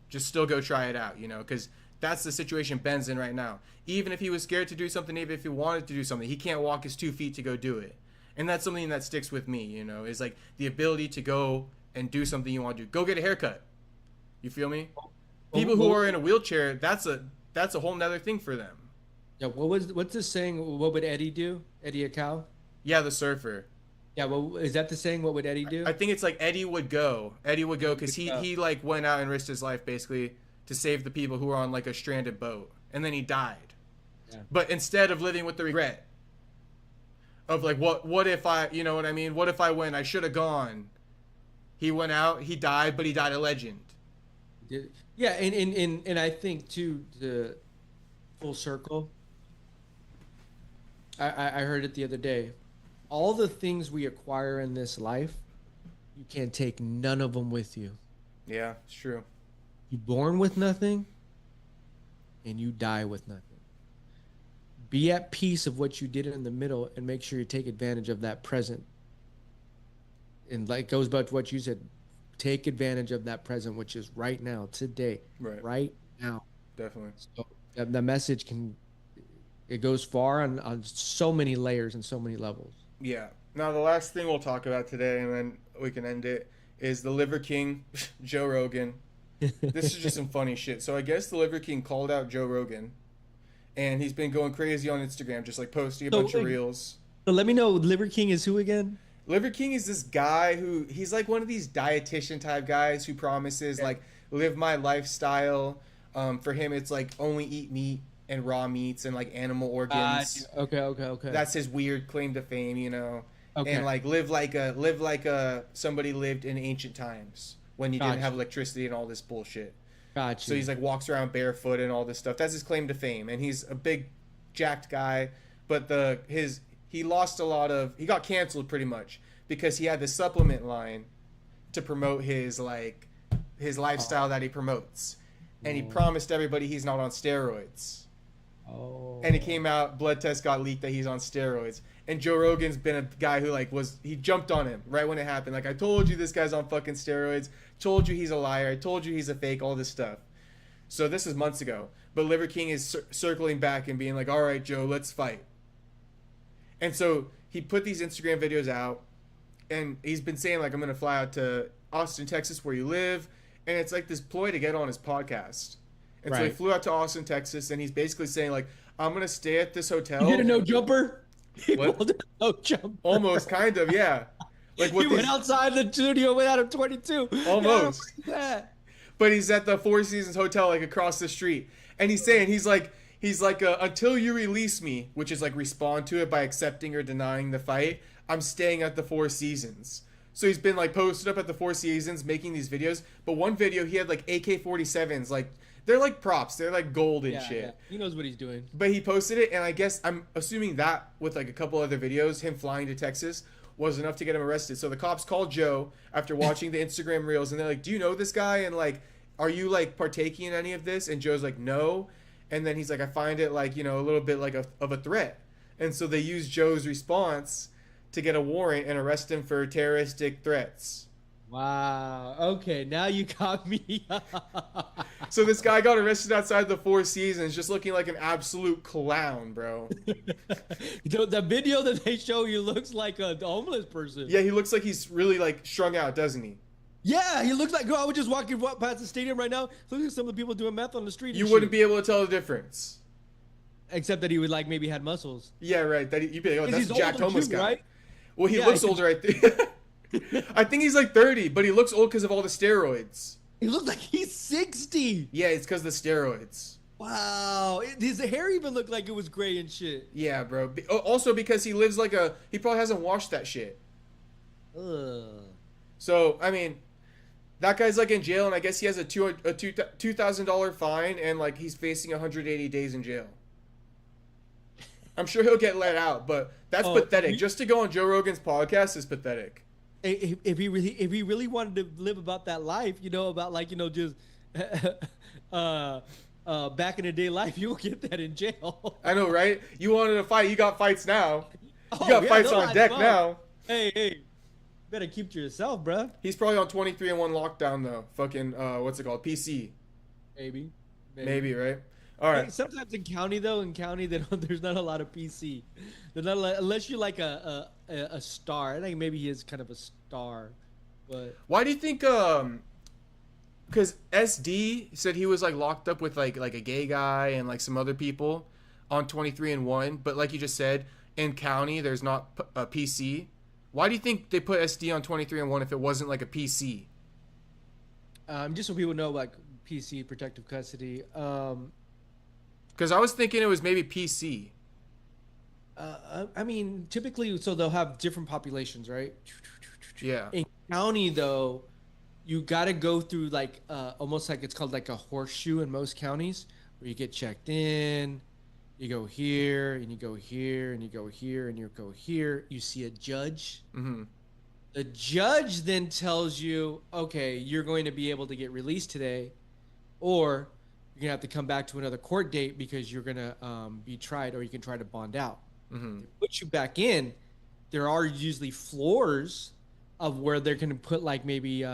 just still go try it out, you know, because that's the situation Ben's in right now. Even if he was scared to do something, even if he wanted to do something, he can't walk his 2 feet to go do it. And that's something that sticks with me, you know, is like the ability to go and do something you want to do. Go get a haircut. You feel me? People who are in a wheelchair, that's a whole nother thing for them. Yeah, what's the saying? What would Eddie do? Eddie Akau? Yeah, the surfer. Yeah, well, is that the saying? What would Eddie do? I think it's like Eddie would go because he like went out and risked his life basically to save the people who were on like a stranded boat, and then he died. Yeah. But instead of living with the regret of like what if I, you know what I mean? What if I went? I should have gone. He went out, he died, but he died a legend. Yeah, and I think too, full circle. I heard it the other day. All the things we acquire in this life, you can't take none of them with you. Yeah, it's true. You're born with nothing, and you die with nothing. Be at peace of what you did in the middle, and make sure you take advantage of that present. And like goes back to what you said, take advantage of that present, which is right now, today, right now. Definitely. So the message it goes far on so many layers and so many levels. Yeah. Now the last thing we'll talk about today, and then we can end it, is the Liver King, Joe Rogan. This is just some funny shit. So I guess the Liver King called out Joe Rogan, and he's been going crazy on Instagram, just like posting a bunch of reels. So let me know, Liver King is who again? Liver King is this guy he's like one of these dietitian type guys who promises like live my lifestyle. For him, it's like only eat meat and raw meats and like animal organs. Okay. That's his weird claim to fame, you know. Okay. And like live like somebody lived in ancient times when you didn't have electricity and all this bullshit. Gotcha. So he's like walks around barefoot and all this stuff. That's his claim to fame, and he's a big jacked guy. But he lost a lot of. He got canceled pretty much because he had this supplement line to promote his lifestyle that he promotes, and he promised everybody he's not on steroids. Oh. And it came out, blood test got leaked that he's on steroids. And Joe Rogan's been a guy who he jumped on him right when it happened. Like, I told you this guy's on fucking steroids. Told you he's a liar. I told you he's a fake, all this stuff. So this is months ago. But Liver King is circling back and being like, all right, Joe, let's fight. And so he put these Instagram videos out. And he's been saying, like, I'm going to fly out to Austin, Texas, where you live. And it's like this ploy to get on his podcast. And so he flew out to Austin, Texas. And he's basically saying, like, I'm going to stay at this hotel. You did a no jumper? What? No jumper. Almost, kind of, yeah. Like what he went outside the studio without him 22. Almost. Yeah, but he's at the Four Seasons Hotel, like across the street, and he's saying he's like until you release me, which is like respond to it by accepting or denying the fight. I'm staying at the Four Seasons. So he's been like posted up at the Four Seasons making these videos. But one video he had like AK-47s, like. They're like props. They're like gold and shit. Yeah. He knows what he's doing. But he posted it, and I guess I'm assuming that with like a couple other videos, him flying to Texas was enough to get him arrested. So the cops called Joe after watching the Instagram reels, and they're like, do you know this guy? And like, are you like partaking in any of this? And Joe's like, no. And then he's like, I find it like, you know, a little bit like of a threat. And so they used Joe's response to get a warrant and arrest him for terroristic threats. Wow. Okay, now you got me. So this guy got arrested outside the Four Seasons, just looking like an absolute clown, bro. The video that they show you looks like a homeless person. Yeah, he looks like he's really like strung out, doesn't he? Yeah, he looks like. I was just walking past the stadium right now. Look at some of the people doing meth on the street. You wouldn't be able to tell the difference. Except that he would like maybe had muscles. Yeah, right. That you'd be like, oh, that's a jacked homeless guy. Right? Well, he looks older, I think. I think he's like 30, but he looks old because of all the steroids. He looks like he's 60. Yeah, it's because of the steroids. Wow. His hair even looked like it was gray and shit. Yeah, bro. Also because he lives like he probably hasn't washed that shit. Ugh. So, I mean, that guy's like in jail, and I guess he has a $2,000 fine, and like he's facing 180 days in jail. I'm sure he'll get let out, but that's pathetic. Just to go on Joe Rogan's podcast is pathetic. If he really wanted to live about that life, you know, about like, you know, just back in the day life, you'll get that in jail. I know, right? You wanted to fight, you got fights now. You got fights on deck now. Hey, better keep to yourself, bruh. He's probably on 23-1 lockdown though. Fucking what's it called? PC. Maybe, right? All right. Sometimes in county there's not a lot of PC. There's not unless you're like a star. I think maybe he is kind of a star. But why do you think because SD said he was like locked up with like a gay guy and like some other people on 23-1, but like you just said, in county there's not a PC. Why do you think they put SD on 23-1 if it wasn't like a PC? Just so people know, like PC, protective custody. Because I was thinking it was maybe PC. I mean, typically, so they'll have different populations, right? Yeah. In county, though, you got to go through like almost like it's called like a horseshoe in most counties, where you get checked in, You go here, and you go here, and you go here, and you go here. You see a judge. Mm-hmm. The judge then tells you, okay, you're going to be able to get released today, or you're going to have to come back to another court date because you're going to be tried, or you can try to bond out. Mm-hmm. They put you back in. There are usually floors of where they're going to put like maybe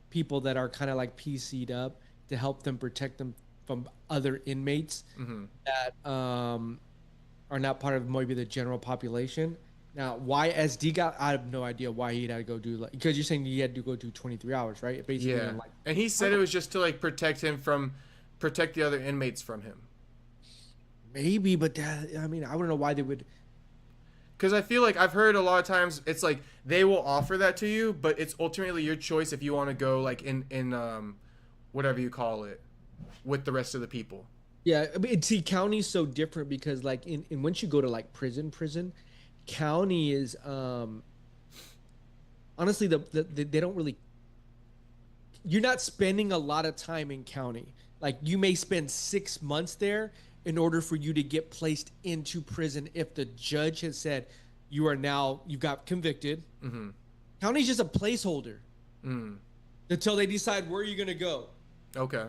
people that are kind of like PC'd up to help them protect them from other inmates that are not part of maybe the general population. Now, why SD got, I have no idea why he had to go do, like, because you're saying he had to go do 23 hours, right? Basically, yeah. like, and he said it was just to like protect the other inmates from him. Maybe, but that, I mean, I don't know why they would. Because I feel like I've heard a lot of times it's like they will offer that to you, but it's ultimately your choice if you want to go like in whatever you call it with the rest of the people. Yeah, I mean, see, county's so different because like in once you go to like prison, county is honestly they don't really. You're not spending a lot of time in county. Like you may spend 6 months there in order for you to get placed into prison if the judge has said you got convicted. Mm-hmm. County's just a placeholder until they decide where you're gonna go. Okay.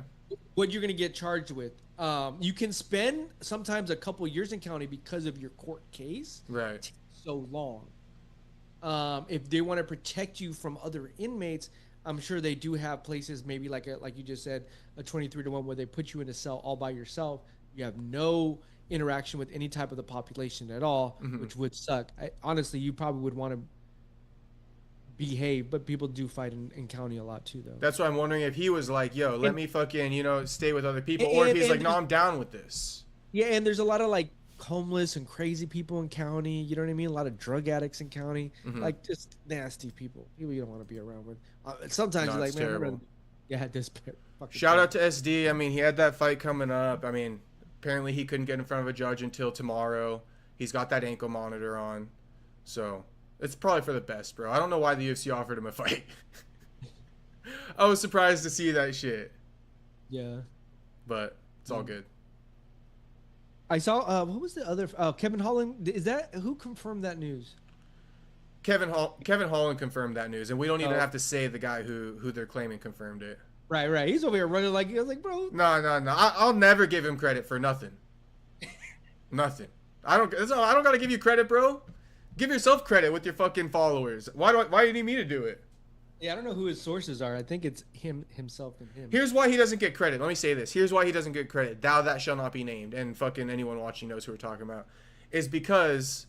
What you're gonna get charged with. You can spend sometimes a couple years in county because of your court case. Right. It takes so long. If they want to protect you from other inmates, I'm sure they do have places, maybe like you just said, a 23-1 where they put you in a cell all by yourself. You have no interaction with any type of the population at all, which would suck. Honestly, you probably would want to behave, but people do fight in county a lot too, though. That's why I'm wondering if he was like, yo, let me fucking, stay with other people, or if he's like, no, I'm down with this. Yeah, and there's a lot of like homeless and crazy people in county, you know what I mean? A lot of drug addicts in county, like just nasty people you don't want to be around with. Sometimes you're like, man, terrible. This Shout out to SD. I mean, he had that fight coming up. I mean, apparently he couldn't get in front of a judge until tomorrow. He's got that ankle monitor on, so it's probably for the best, bro. I don't know why the UFC offered him a fight. I was surprised to see that shit. Yeah, but it's all good. I saw what was the other Kevin Holland, is that who confirmed that news? Kevin Holland confirmed that news, and we don't even have to say the guy who they're claiming confirmed it. Right. He's over here running like, I was like, bro. No. I'll never give him credit for nothing. Nothing. I don't gotta give you credit, bro. Give yourself credit with your fucking followers. Why do you need me to do it? Yeah, I don't know who his sources are. I think it's himself and him. Here's why he doesn't get credit. Let me say this. Here's why he doesn't get credit. Thou that shall not be named. And fucking anyone watching knows who we're talking about. Is because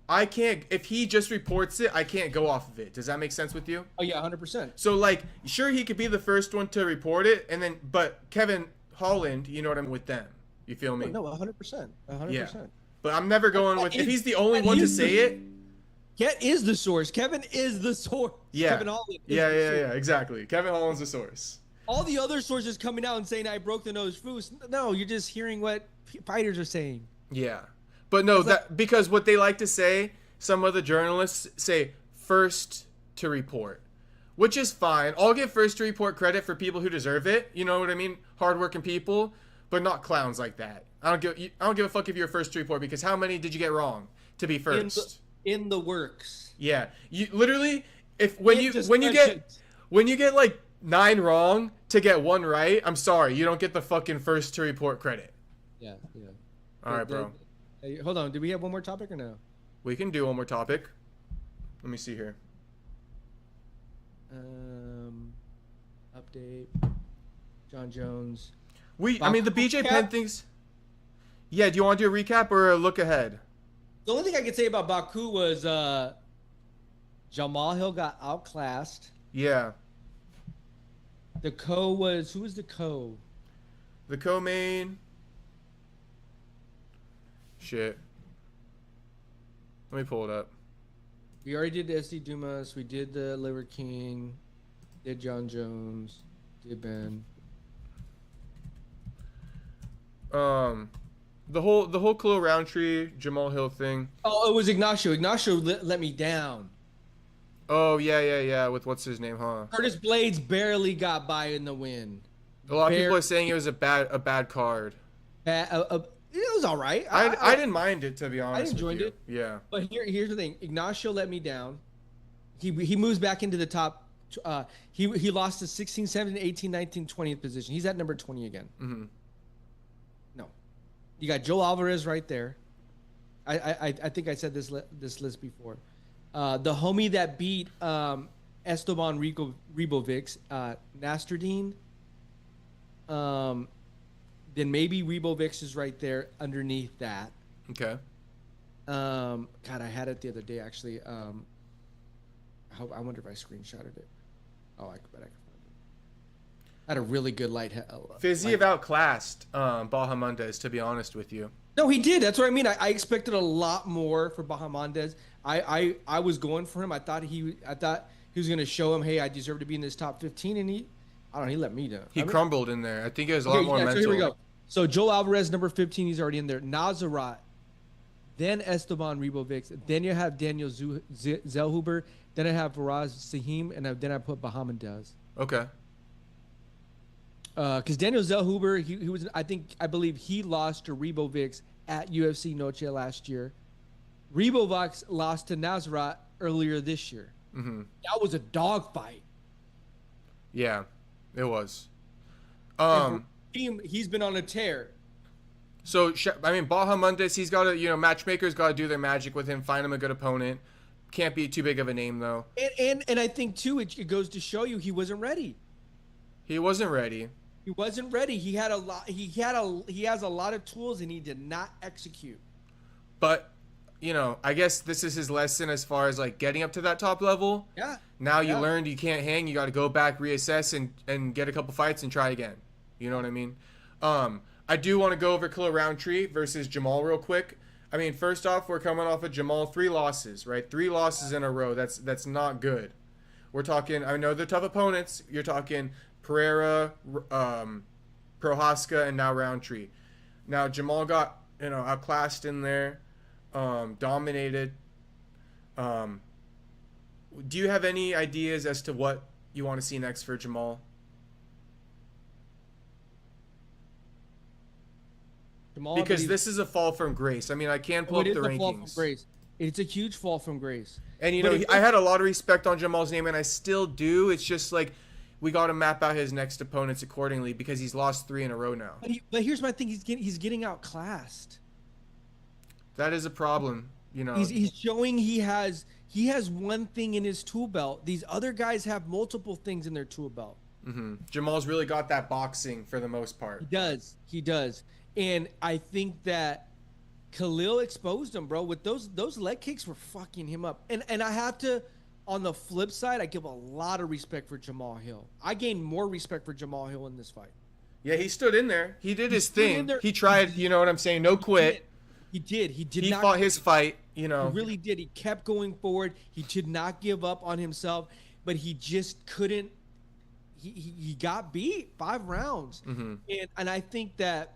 I can't, if he just reports it, I can't go off of it. Does that make sense with you? Oh yeah, 100%. So like, sure, he could be the first one to report it, and then, but Kevin Holland, you know what I mean, with them. You feel me? No, 100%. 100%. Yeah. But I'm never going with, if he's the only one to say it. Ket is the source. Kevin is the source. Yeah. Kevin Holland is yeah, exactly. Kevin Holland's the source. All the other sources coming out and saying I broke the nose foos. No, you're just hearing what fighters are saying. Yeah. But no, because what they like to say, some of the journalists say first to report, which is fine. I'll give first to report credit for people who deserve it. You know what I mean? Hardworking people, but not clowns like that. I don't give a fuck if you're first to report, because how many did you get wrong to be first? In the works. Yeah, you literally, when you get like 9 wrong to get 1 right, I'm sorry, you don't get the fucking first to report credit. Yeah. All right, bro. Hey, hold on. Do we have one more topic or no? We can do one more topic. Let me see here. Update. Jon Jones. I mean, the BJ Penn things. Yeah, do you want to do a recap or a look ahead? The only thing I could say about Baku was Jamahal Hill got outclassed. Yeah. Who was the co? The co-main. Shit. Let me pull it up. We already did SD Dumas. We did the Liver King. Did Jon Jones. Did Ben. The whole Khalil Rountree, Jamahal Hill thing. Oh, it was Ignacio. Ignacio let me down. Oh, yeah. With what's his name, huh? Curtis Blades barely got by in the win. A lot of people are saying it was a bad card. It was all right. I didn't mind it, to be honest. I enjoyed it. Yeah. But here's the thing. Ignacio let me down. He moves back into the top. He lost to 16, 17, 18, 19, 20th position. He's at number 20 again. Mm-hmm. No. You got Joe Alvarez right there. I think I said this list before. The homie that beat Esteban Ribovics, Nastradine. Then maybe Ribovics is right there underneath that. Okay. God, I had it the other day actually. I wonder if I screenshotted it. Oh, I bet I could find it. I had a really good Fiziev outclassed Bahamondes, to be honest with you. No, he did. That's what I mean. I expected a lot more for Bahamondes. I was going for him. I thought he was going to show him, hey, I deserve to be in this top 15, and he let me down. He crumbled in there. I think it was a lot more mental. So here we go. So Joe Alvarez, number 15, he's already in there. Nazarat, then Esteban Ribovics, then you have Daniel Zellhuber, then I have Faraz Sahim, and then I put Bahamondes. Okay. Because Daniel Zellhuber, he was, I believe he lost to Ribovics at UFC Noche last year. Ribovics lost to Nazarat earlier this year. Mm-hmm. That was a dogfight. Yeah, it was. He's been on a tear. So I mean, Bahamondes, he's got to, matchmakers got to do their magic with him, find him a good opponent. Can't be too big of a name though. And I think too, it goes to show you he wasn't ready. He wasn't ready. He wasn't ready. He had a lot. He has a lot of tools, and he did not execute. But, I guess this is his lesson as far as like getting up to that top level. Yeah. Now you learned you can't hang. You got to go back, reassess, and get a couple fights and try again. You know what I mean? I do want to go over Khalil Rountree versus Jamahal real quick. I mean, first off, we're coming off of Jamahal 3 losses, right? 3 losses in a row. That's not good. We're talking. I know they're tough opponents. You're talking Pereira, Prohaska, and now Rountree. Now Jamahal got outclassed in there, dominated. Do you have any ideas as to what you want to see next for Jamahal? Because this is a fall from grace. I mean, I can't pull up the rankings. It is a fall from grace. It's a huge fall from grace. And I had a lot of respect on Jamal's name, and I still do. It's just like we got to map out his next opponents accordingly because he's lost 3 in a row now. But here's my thing: he's getting outclassed. That is a problem. He's showing he has one thing in his tool belt. These other guys have multiple things in their tool belt. Mm-hmm. Jamal's really got that boxing for the most part. He does. And I think that Khalil exposed him, bro. With those leg kicks were fucking him up. And I have to, on the flip side, I give a lot of respect for Jamahal Hill. I gained more respect for Jamahal Hill in this fight. Yeah, he stood in there. He did his thing. He tried, you know what I'm saying? No quit. He did. He fought his fight, He really did. He kept going forward. He did not give up on himself, but he just couldn't. He got beat 5 rounds. Mm-hmm. And I think that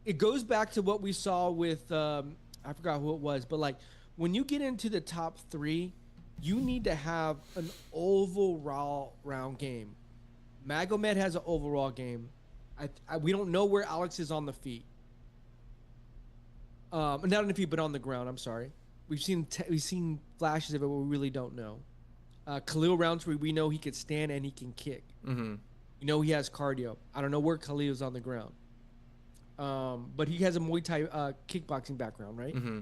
it goes back to what we saw with I forgot who it was, but like when you get into the top 3, you need to have an overall round game. Magomed has an overall game. We don't know where Alex is on the feet. Not on the feet, but on the ground. I'm sorry. We've seen flashes of it, but we really don't know. Khalil Rountree, we know he could stand and he can kick. Mm-hmm. We know he has cardio. I don't know where Khalil's on the ground. But he has a Muay Thai kickboxing background, right? Mm-hmm.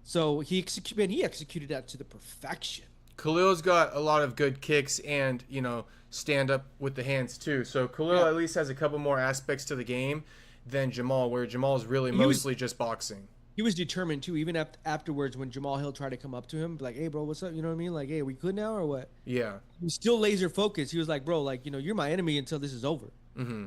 So he executed that to the perfection. Khalil's got a lot of good kicks and, stand up with the hands too. So Khalil at least has a couple more aspects to the game than Jamahal, where Jamal's really mostly just boxing. He was determined too, even afterwards when Jamahal Hill tried to come up to him, like, hey, bro, what's up? You know what I mean? Like, hey, we good now or what? Yeah. He was still laser focused. He was like, bro, like, you're my enemy until this is over. Mm-hmm.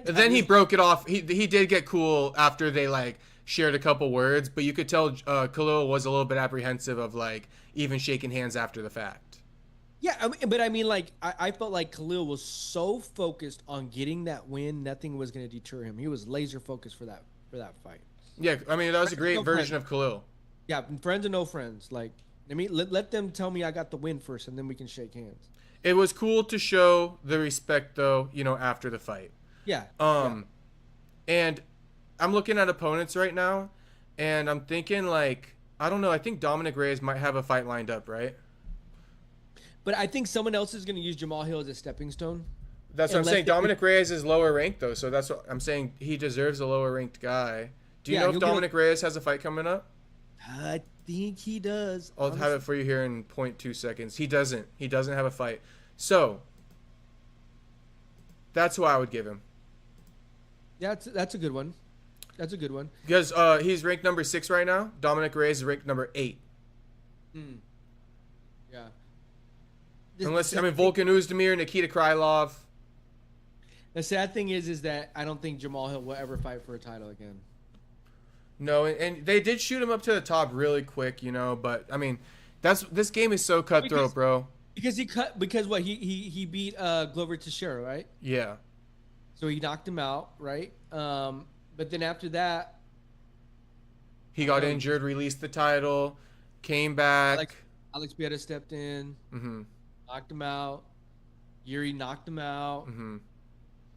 Then he broke it off. He did get cool after they shared a couple words, but you could tell Khalil was a little bit apprehensive of even shaking hands after the fact. Yeah, but I mean, I felt like Khalil was so focused on getting that win, nothing was going to deter him. He was laser focused for that fight. Yeah, I mean that was a great version of Khalil. Yeah, friends or no friends, Let them tell me I got the win first, and then we can shake hands. It was cool to show the respect, though, after the fight. Yeah. And I'm looking at opponents right now, and I'm thinking, like, I don't know. I think Dominic Reyes might have a fight lined up, right? But I think someone else is going to use Jamahal Hill as a stepping stone. That's what I'm saying. Dominic Reyes is lower ranked, though, so that's what I'm saying. He deserves a lower ranked guy. Do you know if Dominic Reyes has a fight coming up? I think he does. I'll have it for you here in 0.2 seconds. He doesn't. He doesn't have a fight. So, that's who I would give him. Yeah, that's a good one. That's a good one. Because he's ranked number 6 right now. Dominic Reyes is ranked number 8. Yeah. Volkan Oezdemir, Nikita Krylov. The sad thing is that I don't think Jamahal Hill will ever fight for a title again. No, and they did shoot him up to the top really quick, but I mean, this game is so cutthroat, bro. Because he beat Glover Teixeira, right? Yeah. So he knocked him out, right? But then after that, he got injured, released the title, came back. Alex Pieta stepped in, knocked him out. Yuri knocked him out.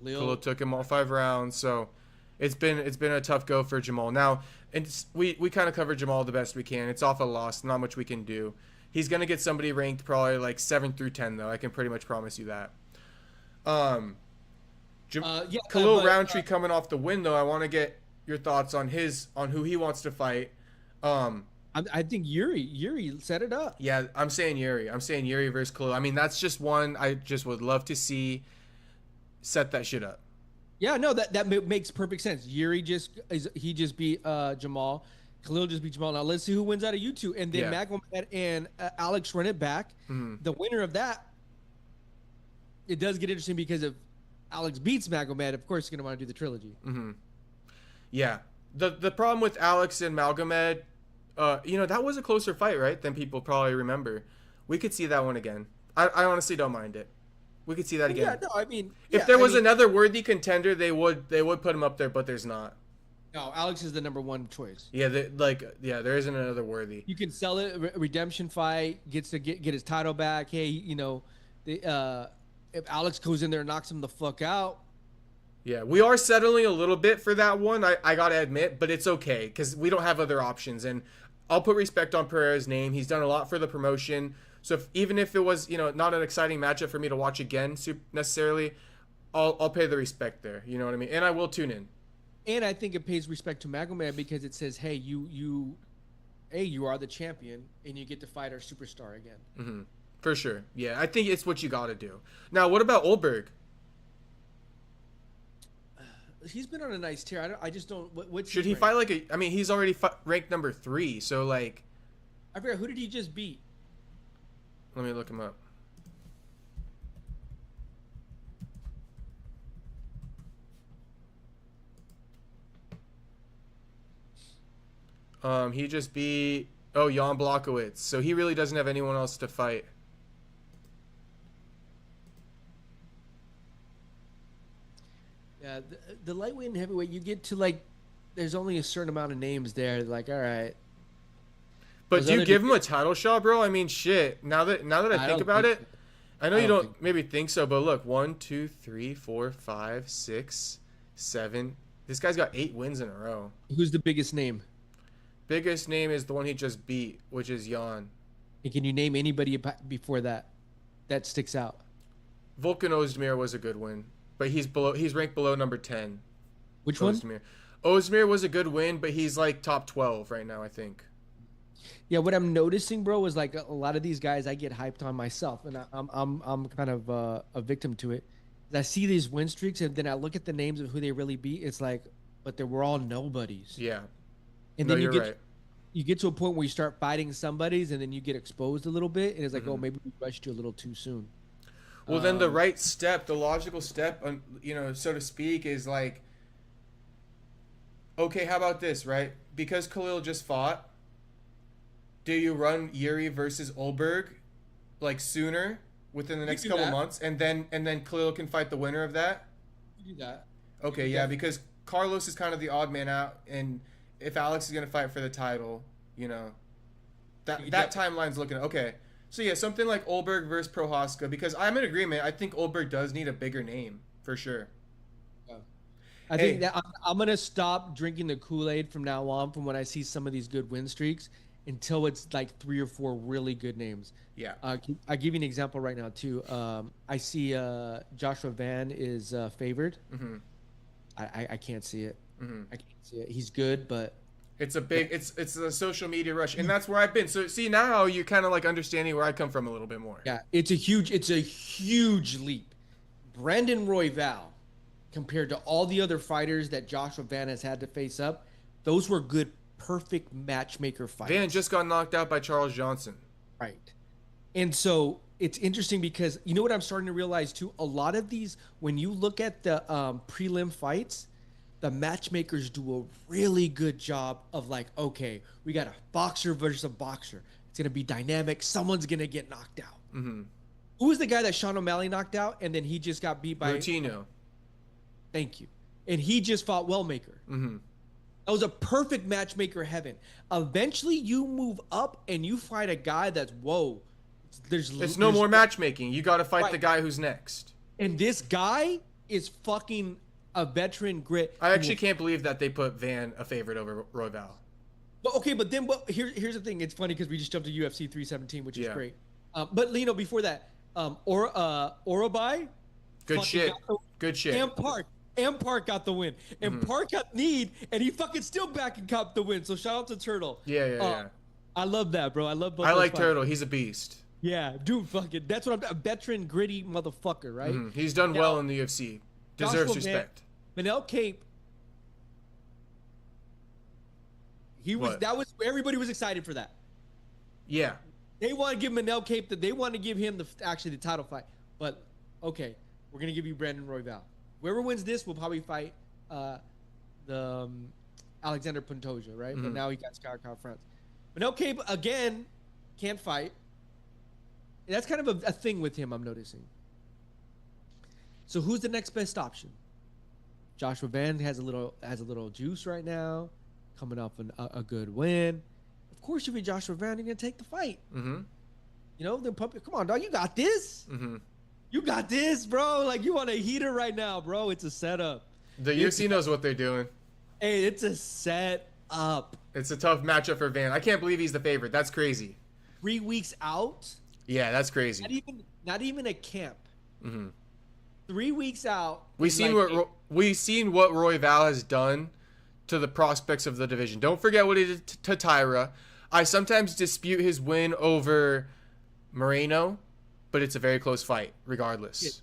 Khalil took him all 5 rounds, so it's been a tough go for Jamahal. Now, we kind of covered Jamahal the best we can. It's off a loss, not much we can do. He's gonna get somebody ranked probably like 7 through 10, though. I can pretty much promise you that. Khalil Rountree coming off the win, though. I want to get your thoughts on who he wants to fight. I think Yuri set it up. Yeah, I'm saying Yuri. I'm saying Yuri versus Khalil. I mean, that's just one I just would love to see set that shit up. Yeah, no, that makes perfect sense. Yuri just beat Jamahal. Khalil just beat Jamahal. Now let's see who wins out of you two, and then Magomed and Alex run it back. The winner of that, it does get interesting because if Alex beats Magomed, of course he's gonna want to do the trilogy. Yeah, the problem with Alex and Magomed, that was a closer fight, right? Than people probably remember. We could see that one again. I honestly don't mind it. We could see that again. Yeah, no, I mean, if there was another worthy contender, they would put him up there, but there's not. No, Alex is the number one choice. Yeah, there isn't another worthy. You can sell it, redemption fight, gets to get his title back. Hey, if Alex goes in there and knocks him the fuck out. Yeah, we are settling a little bit for that one, I gotta admit, but it's okay because we don't have other options. And I'll put respect on Pereira's name. He's done a lot for the promotion. So even if it was, not an exciting matchup for me to watch again necessarily, I'll pay the respect there. You know what I mean? And I will tune in. And I think it pays respect to Magomed because it says, hey, you are the champion and you get to fight our superstar again. For sure. Yeah, I think it's what you got to do. Now, what about Olberg? He's been on a nice tear. I just don't. What's should he fight he's already ranked number 3. So like, I forgot, who did he just beat? Let me look him up. He just beat Jan Blachowicz. So he really doesn't have anyone else to fight. Yeah, the lightweight and heavyweight, you get to there's only a certain amount of names there. Like, all right. But do you give him a title shot, bro? I mean, shit. Now that I think about it, I know you don't maybe think so, but look, 1, 2, 3, 4, 5, 6, 7. This guy's got 8 wins in a row. Who's the biggest name? Biggest name is the one he just beat, which is Jan. And can you name anybody before that sticks out? Volkan Oezdemir was a good win, but he's ranked below number 10. Which Oezdemir. Oezdemir was a good win, but he's like top 12 right now, I think. Yeah, what I'm noticing, bro, is like a lot of these guys I get hyped on myself, and I'm kind of a victim to it. I see these win streaks, and then I look at the names of who they really beat. It's like, but they were all nobodies. Yeah. And then you get to a point where you start fighting somebody's, and then you get exposed a little bit, and it's like, oh, maybe we rushed you a little too soon. Well, then the right step, the logical step, so to speak, is like, okay, how about this, right? Because Khalil just fought, do you run Yuri versus Olberg sooner within the next couple months, and then Khalil can fight the winner of that? You do that. Okay, yeah, because Carlos is kind of the odd man out, and if Alex is gonna fight for the title, That timeline's looking okay. So yeah, something like Olberg versus Prohaska, because I'm in agreement. I think Olberg does need a bigger name for sure. I think that I'm gonna stop drinking the Kool-Aid from now on. From when I see some of these good win streaks, until it's like 3 or 4 really good names. Yeah. I'll give you an example right now too. I see Joshua Van is favored. Mm-hmm. I can't see it. Mm-hmm. I can't see it. He's good, but it's a big it's a social media rush, and that's where I've been. So see, now you're kind of like understanding where I come from a little bit more. yeah, it's a huge leap. Brandon Royval, compared to all the other fighters that Joshua Van has had to face up, those were good, perfect matchmaker fights. Van just got knocked out by Charles Johnson. Right. And so it's interesting because you know what I'm starting to realize too? A lot of these, when you look at the prelim fights, the matchmakers do a really good job of like, okay, we got a boxer versus a boxer. It's going to be dynamic. Someone's going to get knocked out. Mm-hmm. Who was the guy that Sean O'Malley knocked out and then he just got beat by... Rutino. Thank you. And he just fought Wellmaker. Mm-hmm. That was a perfect matchmaker heaven. Eventually you move up and you fight a guy that's, whoa. It's no more matchmaking. You got to fight the guy who's next. And this guy is fucking a veteran grit. I actually can't believe that they put Van a favorite over Royval. But okay, but then here's the thing. It's funny because we just jumped to UFC 317, which is great. But you know, before that, Orobai, good shit. Good shit. And Park got the win. And Park got kneed, and he fucking still back and copped the win. So shout out to Turtle. Yeah. I love that, bro. I love both. I like Turtle. He's a beast. Yeah, dude, fucking. That's what I'm. A veteran, gritty motherfucker, right? Mm-hmm. He's done well in the UFC. Deserves respect. Manel Cape. That was everybody was excited for that. Yeah. They want to give Manel Cape they want to give him the title fight. But okay, we're gonna give you Brandon Royval. Whoever wins this will probably fight Alexander Pantoja, right? Mm-hmm. But now he got Scar France. Manel Cape again can't fight. And that's kind of a thing with him, I'm noticing. So who's the next best option? Joshua Van has a little juice right now, coming off a good win. Of course, if you're Joshua Van, you're gonna take the fight. Mm-hmm. You know, the puppy. Come on, dog, you got this. Mm-hmm. You got this, bro. Like you want a heater right now, bro. It's a setup. The UFC knows what they're doing. Hey, it's a setup. It's a tough matchup for Van. I can't believe he's the favorite. That's crazy. 3 weeks out. Yeah, that's crazy. Not even a camp. Mm-hmm. 3 weeks out. We've seen what Royval has done to the prospects of the division. Don't forget what he did to Tyra. I sometimes dispute his win over Moreno, but it's a very close fight, regardless.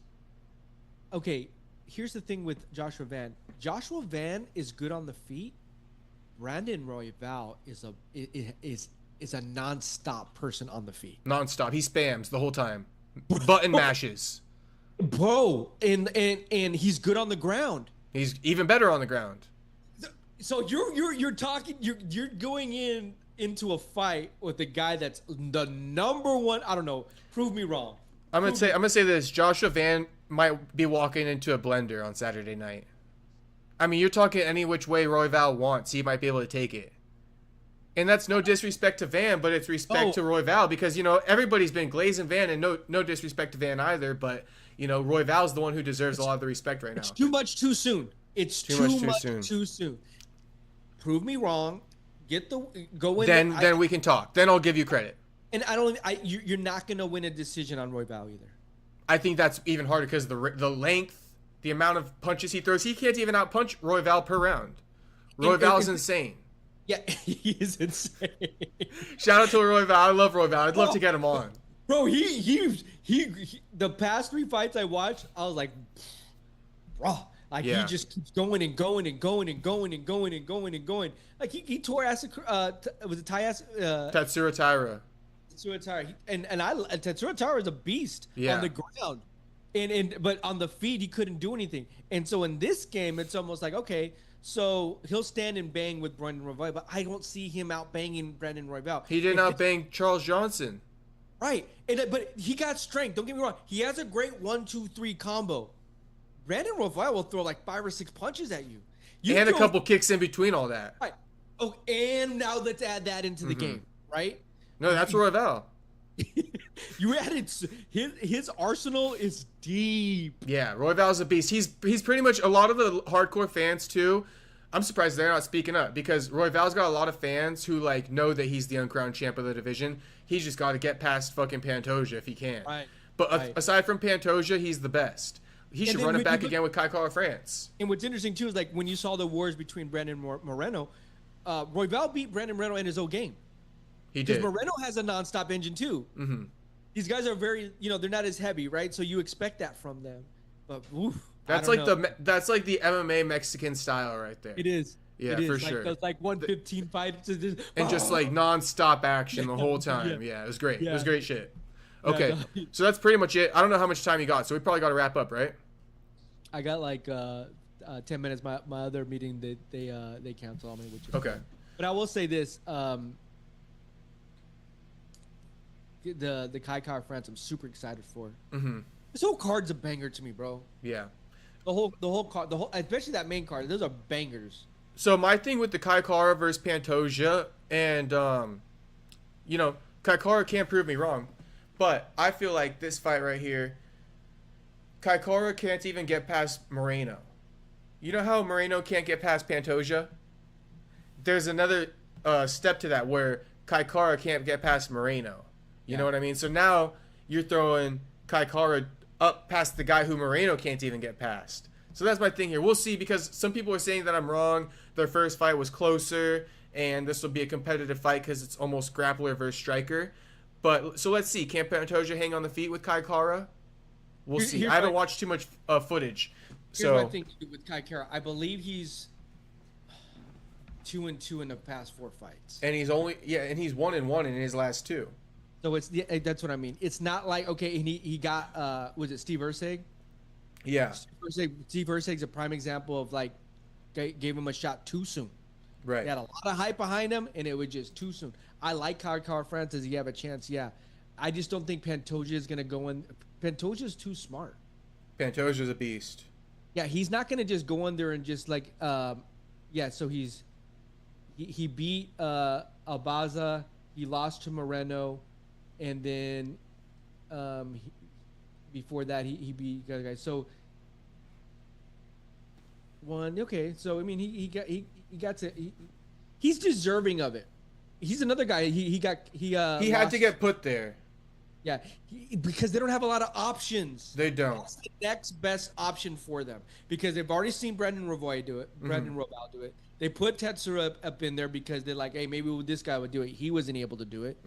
Okay, here's the thing with Joshua Van. Joshua Van is good on the feet. Brandon Royval is a non-stop person on the feet. Non-stop. He spams the whole time. Button mashes. Bro, and he's good on the ground. He's even better on the ground. So you're talking you're going into a fight with a guy that's the number one. I don't know. Prove me wrong. I'm gonna say this. Joshua Van might be walking into a blender on Saturday night. I mean, you're talking any which way Royval wants, he might be able to take it. And that's no disrespect to Van, but it's respect to Royval because, you know, everybody's been glazing Van, and no disrespect to Van either, but, you know, Royval's the one who deserves a lot of the respect right now. It's too much too soon. It's too much too soon. Prove me wrong. Go in. Then we can talk. Then I'll give you credit. And you're not going to win a decision on Royval either. I think that's even harder because the length, the amount of punches he throws, he can't even outpunch Royval per round. Royval's insane. Yeah, he is insane. Shout out to Royval. I love Royval. I'd love to get him on. Bro, he the past 3 fights I watched, I was like, bro, like he just keeps going and going and going and going and going and going and going. Like he tore ass. Was it Tatsuro Taira? Tatsuro Taira. And Tatsuro Taira is a beast on the ground. But on the feet he couldn't do anything. And so in this game it's almost like, okay, so he'll stand and bang with Brandon Royval, but I don't see him out banging Brandon Royval. He did not bang Charles Johnson. Right. But he got strength. Don't get me wrong. He has a great 1-2-3 combo. Brandon Royval will throw like 5 or 6 punches at you. And a couple kicks in between all that. Right. Oh, and now let's add that into the game, right? No, that's Royval. You added his arsenal is deep. Yeah, Royval's a beast. He's pretty much a lot of the hardcore fans too. I'm surprised they're not speaking up because Royval's got a lot of fans who like know that he's the uncrowned champ of the division. He's just got to get past fucking Pantoja if he can. Right. But right. Aside from Pantoja, he's the best. He should run it back again with Kai Kara France. And what's interesting too is like when you saw the wars between Brandon Moreno, Royval beat Brandon Moreno in his own game. He did. Because Moreno has a nonstop engine too. Mm-hmm. These guys are very, they're not as heavy, right? So you expect that from them. But oof, that's like the MMA Mexican style right there. It is. Yeah, it is. for sure. Those like 115 fights and just like non-stop action the whole time. Yeah, it was great. Yeah. It was great shit. Okay, so that's pretty much it. I don't know how much time you got, so we probably got to wrap up, right? I got like 10 minutes. My other meeting they cancel on me, which is okay. But I will say this: the Kai Kara France, I'm super excited for. Mm-hmm. This whole card's a banger to me, bro. Yeah. The whole card, especially that main card, those are bangers. So my thing with the Kai Kara versus Pantoja, and Kai Kara can't prove me wrong, but I feel like this fight right here, Kai Kara can't even get past Moreno. You know how Moreno can't get past Pantoja? There's another step to that where Kai Kara can't get past Moreno. You know what I mean? So now you're throwing Kai Kara up past the guy who Moreno can't even get past. So that's my thing here. We'll see, because some people are saying that I'm wrong. Their first fight was closer, and this will be a competitive fight because it's almost grappler versus striker. But so let's see. Can Pantoja hang on the feet with Kai Kara? We'll see. I haven't watched too much footage. Here's my thing with Kai Kara. I believe he's 2-2 in the past 4 fights. And he's 1-1 in his last 2. So that's what I mean. It's not like, okay, and he got was it Steve Erceg? Yeah. Steve Erceg's a prime example of like gave him a shot too soon. Right. He had a lot of hype behind him, and it was just too soon. I like Kai Kara France. Does he have a chance? Yeah. I just don't think Pantoja is going to go in. Pantoja's too smart. Pantoja's a beast. Yeah, he's not going to just go in there and just like, so he beat Albaza, he lost to Moreno, and then before that he beat the other guy. So so I mean he's deserving of it. He's another guy. He had to get put there. Yeah, because they don't have a lot of options. They don't. That's the next best option for them, because they've already seen Brandon Royval do it. Brandon Royval do it. They put Tetsura up in there because they're like, hey, maybe this guy would do it. He wasn't able to do it.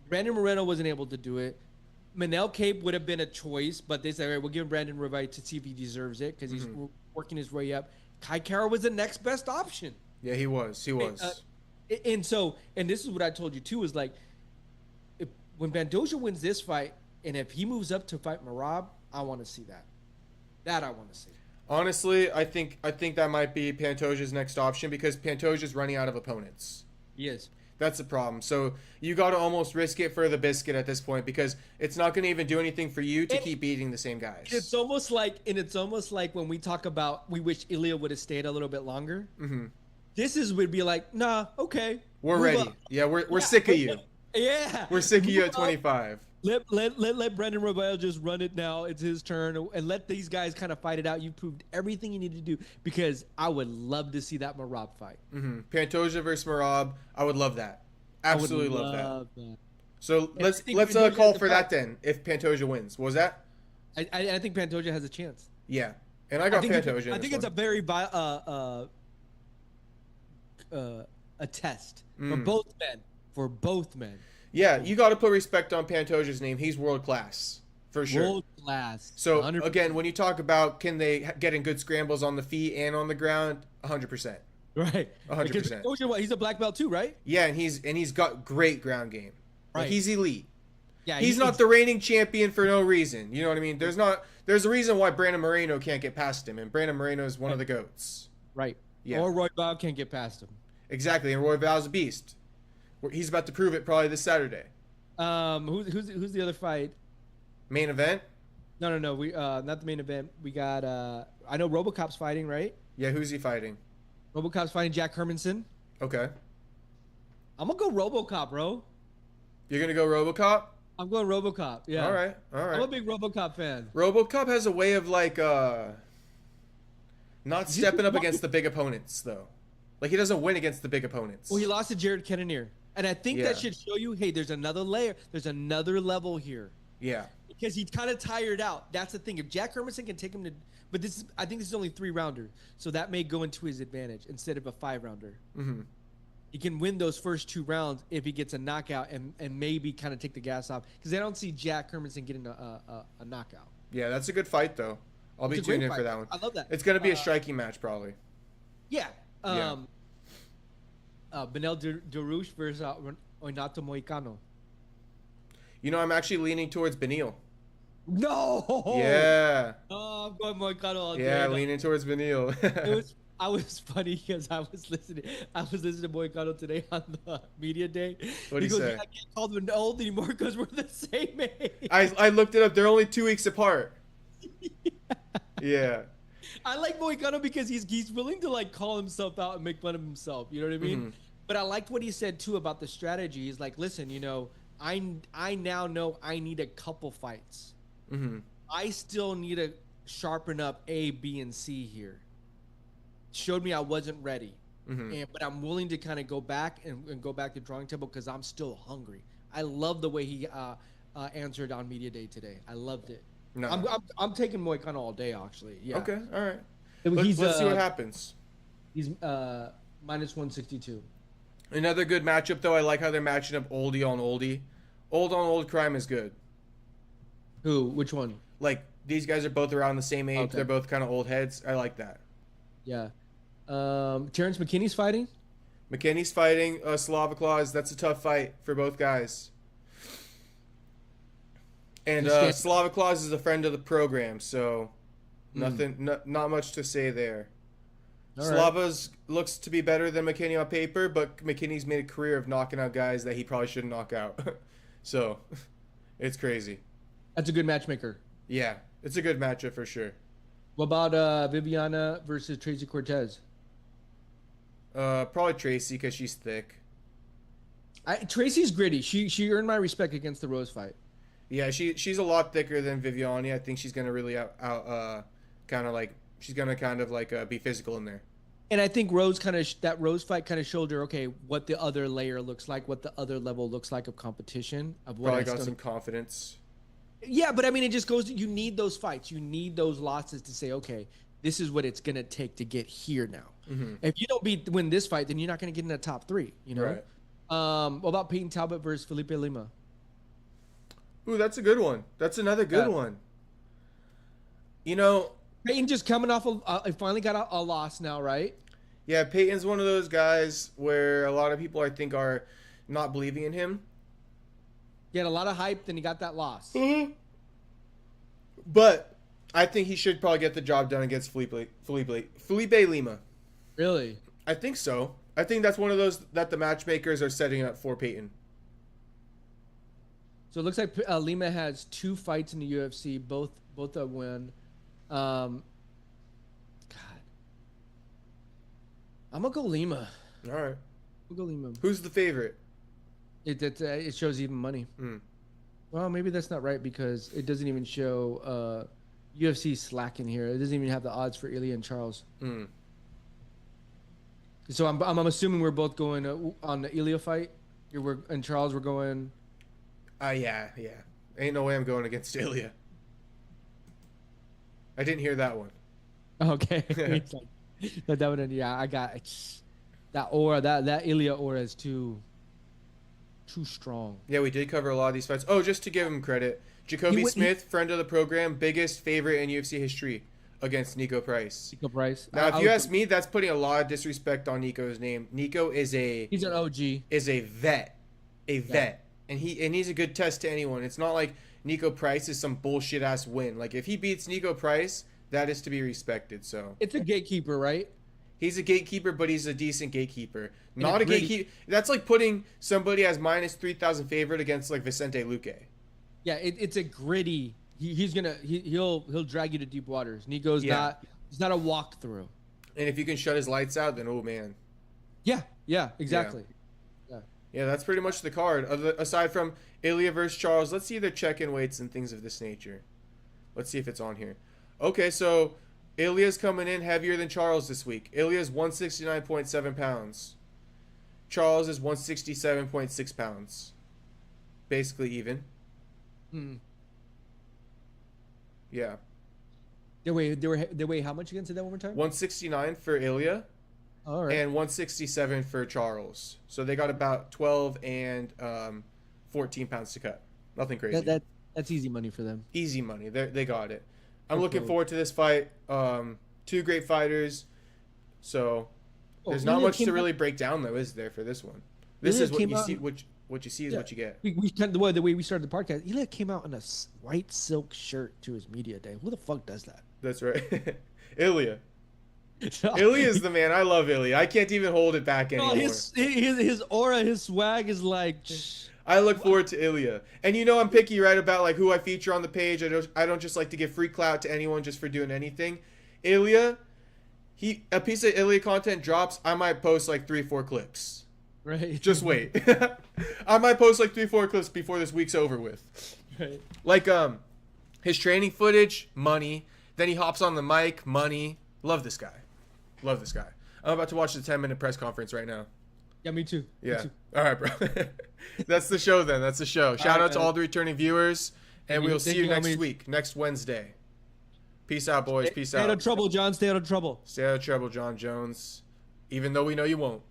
Brandon Moreno wasn't able to do it. Manel Cape would have been a choice, but they said, all right, we'll give Brandon Royval to see if he deserves it because he's working his way up. Kai Kara was the next best option. Yeah, he was. And this is what I told you too, is like, when Pantoja wins this fight, and if he moves up to fight Merab, I want to see that. That I want to see. Honestly, I think that might be Pantoja's next option, because Pantoja's running out of opponents. He is. That's the problem. So you got to almost risk it for the biscuit at this point, because it's not going to even do anything for you to keep beating the same guys. It's almost like when we talk about we wish Ilia would have stayed a little bit longer. This would be like, nah, okay, we're ready. Up. Yeah, we're sick of you. Yeah, we're sick of you at 25. Let Brandon Royval just run it now. It's his turn, and let these guys kind of fight it out. You proved everything you need to do, because I would love to see that Merab fight. Pantoja versus Merab, I would love that. Absolutely love that. So let's call for that then. If Pantoja wins, what was that? I think Pantoja has a chance. Yeah, and I got Pantoja. I think it's a very a test for both men. For both men. Yeah, you got to put respect on Pantoja's name. He's world class, for sure. World class. So 100%. Again, when you talk about can they get in good scrambles on the feet and on the ground, 100%. Right. 100%. Pantoja, he's a black belt too, right? Yeah, and he's got great ground game. Right. Like, he's elite. Yeah, he's not the reigning champion for no reason. You know what I mean? There's a reason why Brandon Moreno can't get past him, and Brandon Moreno is one of the GOATs. Right. Yeah. Or Royval can't get past him. Exactly, and Royval's a beast. He's about to prove it probably this Saturday. Who's the other fight? Main event? No. We not the main event. We got I know RoboCop's fighting, right? Yeah, who's he fighting? RoboCop's fighting Jack Hermanson. Okay. I'm gonna go RoboCop, bro. You're gonna go RoboCop? I'm going RoboCop. Yeah. All right. I'm a big RoboCop fan. RoboCop has a way of like not stepping up against the big opponents though. Like he doesn't win against the big opponents. Well, he lost to Jared Cannonier, and I think that should show you, hey, there's another layer, there's another level here. Yeah. Because he's kind of tired out. That's the thing. If Jack Hermanson can take him to, but I think this is only 3-rounder, so that may go into his advantage instead of a 5-rounder. Mm-hmm. He can win those first 2 rounds if he gets a knockout and maybe kind of take the gas off. Because I don't see Jack Hermanson getting a knockout. Yeah, that's a good fight though. I'll be tuned in for that one. I love that. It's gonna be a striking match probably. Yeah. Benel Darouche versus Oinato Moicano. You know, I'm actually leaning towards Benil. No. Yeah. Oh, I'm going Moicano all day. Yeah, leaning towards Benil. I was funny because I was listening to Moicano today on the media day. What'd he say? I can't call them old anymore because we're the same age. I looked it up. They're only 2 weeks apart. Yeah. I like Moicano because he's willing to like call himself out and make fun of himself. You know what I mean? Mm-hmm. But I liked what he said too about the strategy. He's like, listen, you know, I now know I need a couple fights. Mm-hmm. I still need to sharpen up A, B, and C here. Showed me I wasn't ready. Mm-hmm. But I'm willing to kind of go back and go back to drawing table because I'm still hungry. I love the way he answered on media day today. I loved it. No. I'm taking Moicano all day actually. Yeah. Okay. All right. Let's see what happens. He's minus 162. Another good matchup though. I like how they're matching up oldie on oldie. Old on old crime is good. Who? Which one? Like these guys are both around the same age. Okay. They're both kind of old heads. I like that. Yeah. Terrence McKinney's fighting. McKinney's fighting Slaviklaus. That's a tough fight for both guys. And Slaviklaus is a friend of the program, so not much to say there. Slava's looks to be better than McKinney on paper, but McKinney's made a career of knocking out guys that he probably shouldn't knock out. So, it's crazy. That's a good matchmaker. Yeah, it's a good matchup for sure. What about Viviana versus Tracy Cortez? Probably Tracy because she's thick. Tracy's gritty. She earned my respect against the Rose fight. Yeah, she's a lot thicker than Viviani. I think she's gonna really be physical in there. And I think that Rose fight kind of showed her, okay, what the other layer looks like, what the other level looks like of competition. Of what probably got some confidence. Yeah, but I mean, it just goes. You need those fights. You need those losses to say, okay, this is what it's gonna take to get here now. Mm-hmm. If you don't win this fight, then you're not gonna get in the top 3. You know. Right. What about Peyton Talbot versus Felipe Lima? Ooh, that's a good one. That's another good one. You know, Peyton just coming off finally got a loss now, right? Yeah, Peyton's one of those guys where a lot of people I think are not believing in him. He had a lot of hype, then he got that loss. Mm-hmm. But I think he should probably get the job done against Felipe Lima. Really? I think so. I think that's one of those that the matchmakers are setting up for Peyton. So it looks like Lima has 2 fights in the UFC, both a win. God, I'm gonna go Lima. All right. We'll go Lima. Who's the favorite? It shows even money. Well, maybe that's not right because it doesn't even show UFC slacking here. It doesn't even have the odds for Ilia and Charles. So I'm assuming we're both going on the Ilia fight. And Charles, we're going. Yeah. Ain't no way I'm going against Ilia. I didn't hear that one. Okay. that one, yeah, I got that aura. That Ilia aura is too strong. Yeah, we did cover a lot of these fights. Oh, just to give him credit, Jacoby Smith, friend of the program, biggest favorite in UFC history against Nico Price. Now, if you ask me, that's putting a lot of disrespect on Nico's name. Nico is he's an OG. Is a vet, vet. And he's a good test to anyone. It's not like Nico Price is some bullshit ass win. Like if he beats Nico Price, that is to be respected. So it's a gatekeeper, right? He's a gatekeeper, but he's a decent gatekeeper. Not a gatekeeper. That's like putting somebody as minus 3,000 favorite against like Vicente Luque. Yeah, it's a gritty. He'll drag you to deep waters. Nico's not. It's not a walkthrough. And if you can shut his lights out, then oh man. Yeah, exactly. Yeah. Yeah, that's pretty much the card. Aside from Ilia versus Charles, let's see their check-in weights and things of this nature. Let's see if it's on here. Okay, so Ilia's coming in heavier than Charles this week. Ilia's 169.7 pounds. Charles is 167.6 pounds. Basically even. Yeah. They weigh how much again? Say that one more time. 169 for Ilia. All right. And 167 for Charles. So they got about 12 and 14 pounds to cut. Nothing crazy. That's easy money for them. Easy money. They got it. I'm looking forward to this fight. Two great fighters. So there's not much to really break down, though, is there, for this one? This is what you see. What you see is what you get. The way we started the podcast, Ilia came out in a white silk shirt to his media day. Who the fuck does that? That's right. Ilia. Ilia is the man. I love Ilia. I can't even hold it back anymore. His aura, his swag is like... I look forward to Ilia. And you know I'm picky, right, about like who I feature on the page. I don't just like to give free clout to anyone just for doing anything. Ilia, a piece of Ilia content drops, I might post like 3-4 clips. Right. Just wait. I might post like 3-4 clips before this week's over with. Right. Like his training footage, money. Then he hops on the mic, money. Love this guy. Love this guy. I'm about to watch the 10-minute press conference right now. Yeah, me too. Yeah. Me too. All right, bro. That's the show then. That's the show. Shout out to all the returning viewers, and we'll see you next week, next Wednesday. Peace out, boys. Peace out. Stay out of trouble, John. Stay out of trouble. Stay out of trouble, Jon Jones. Even though we know you won't.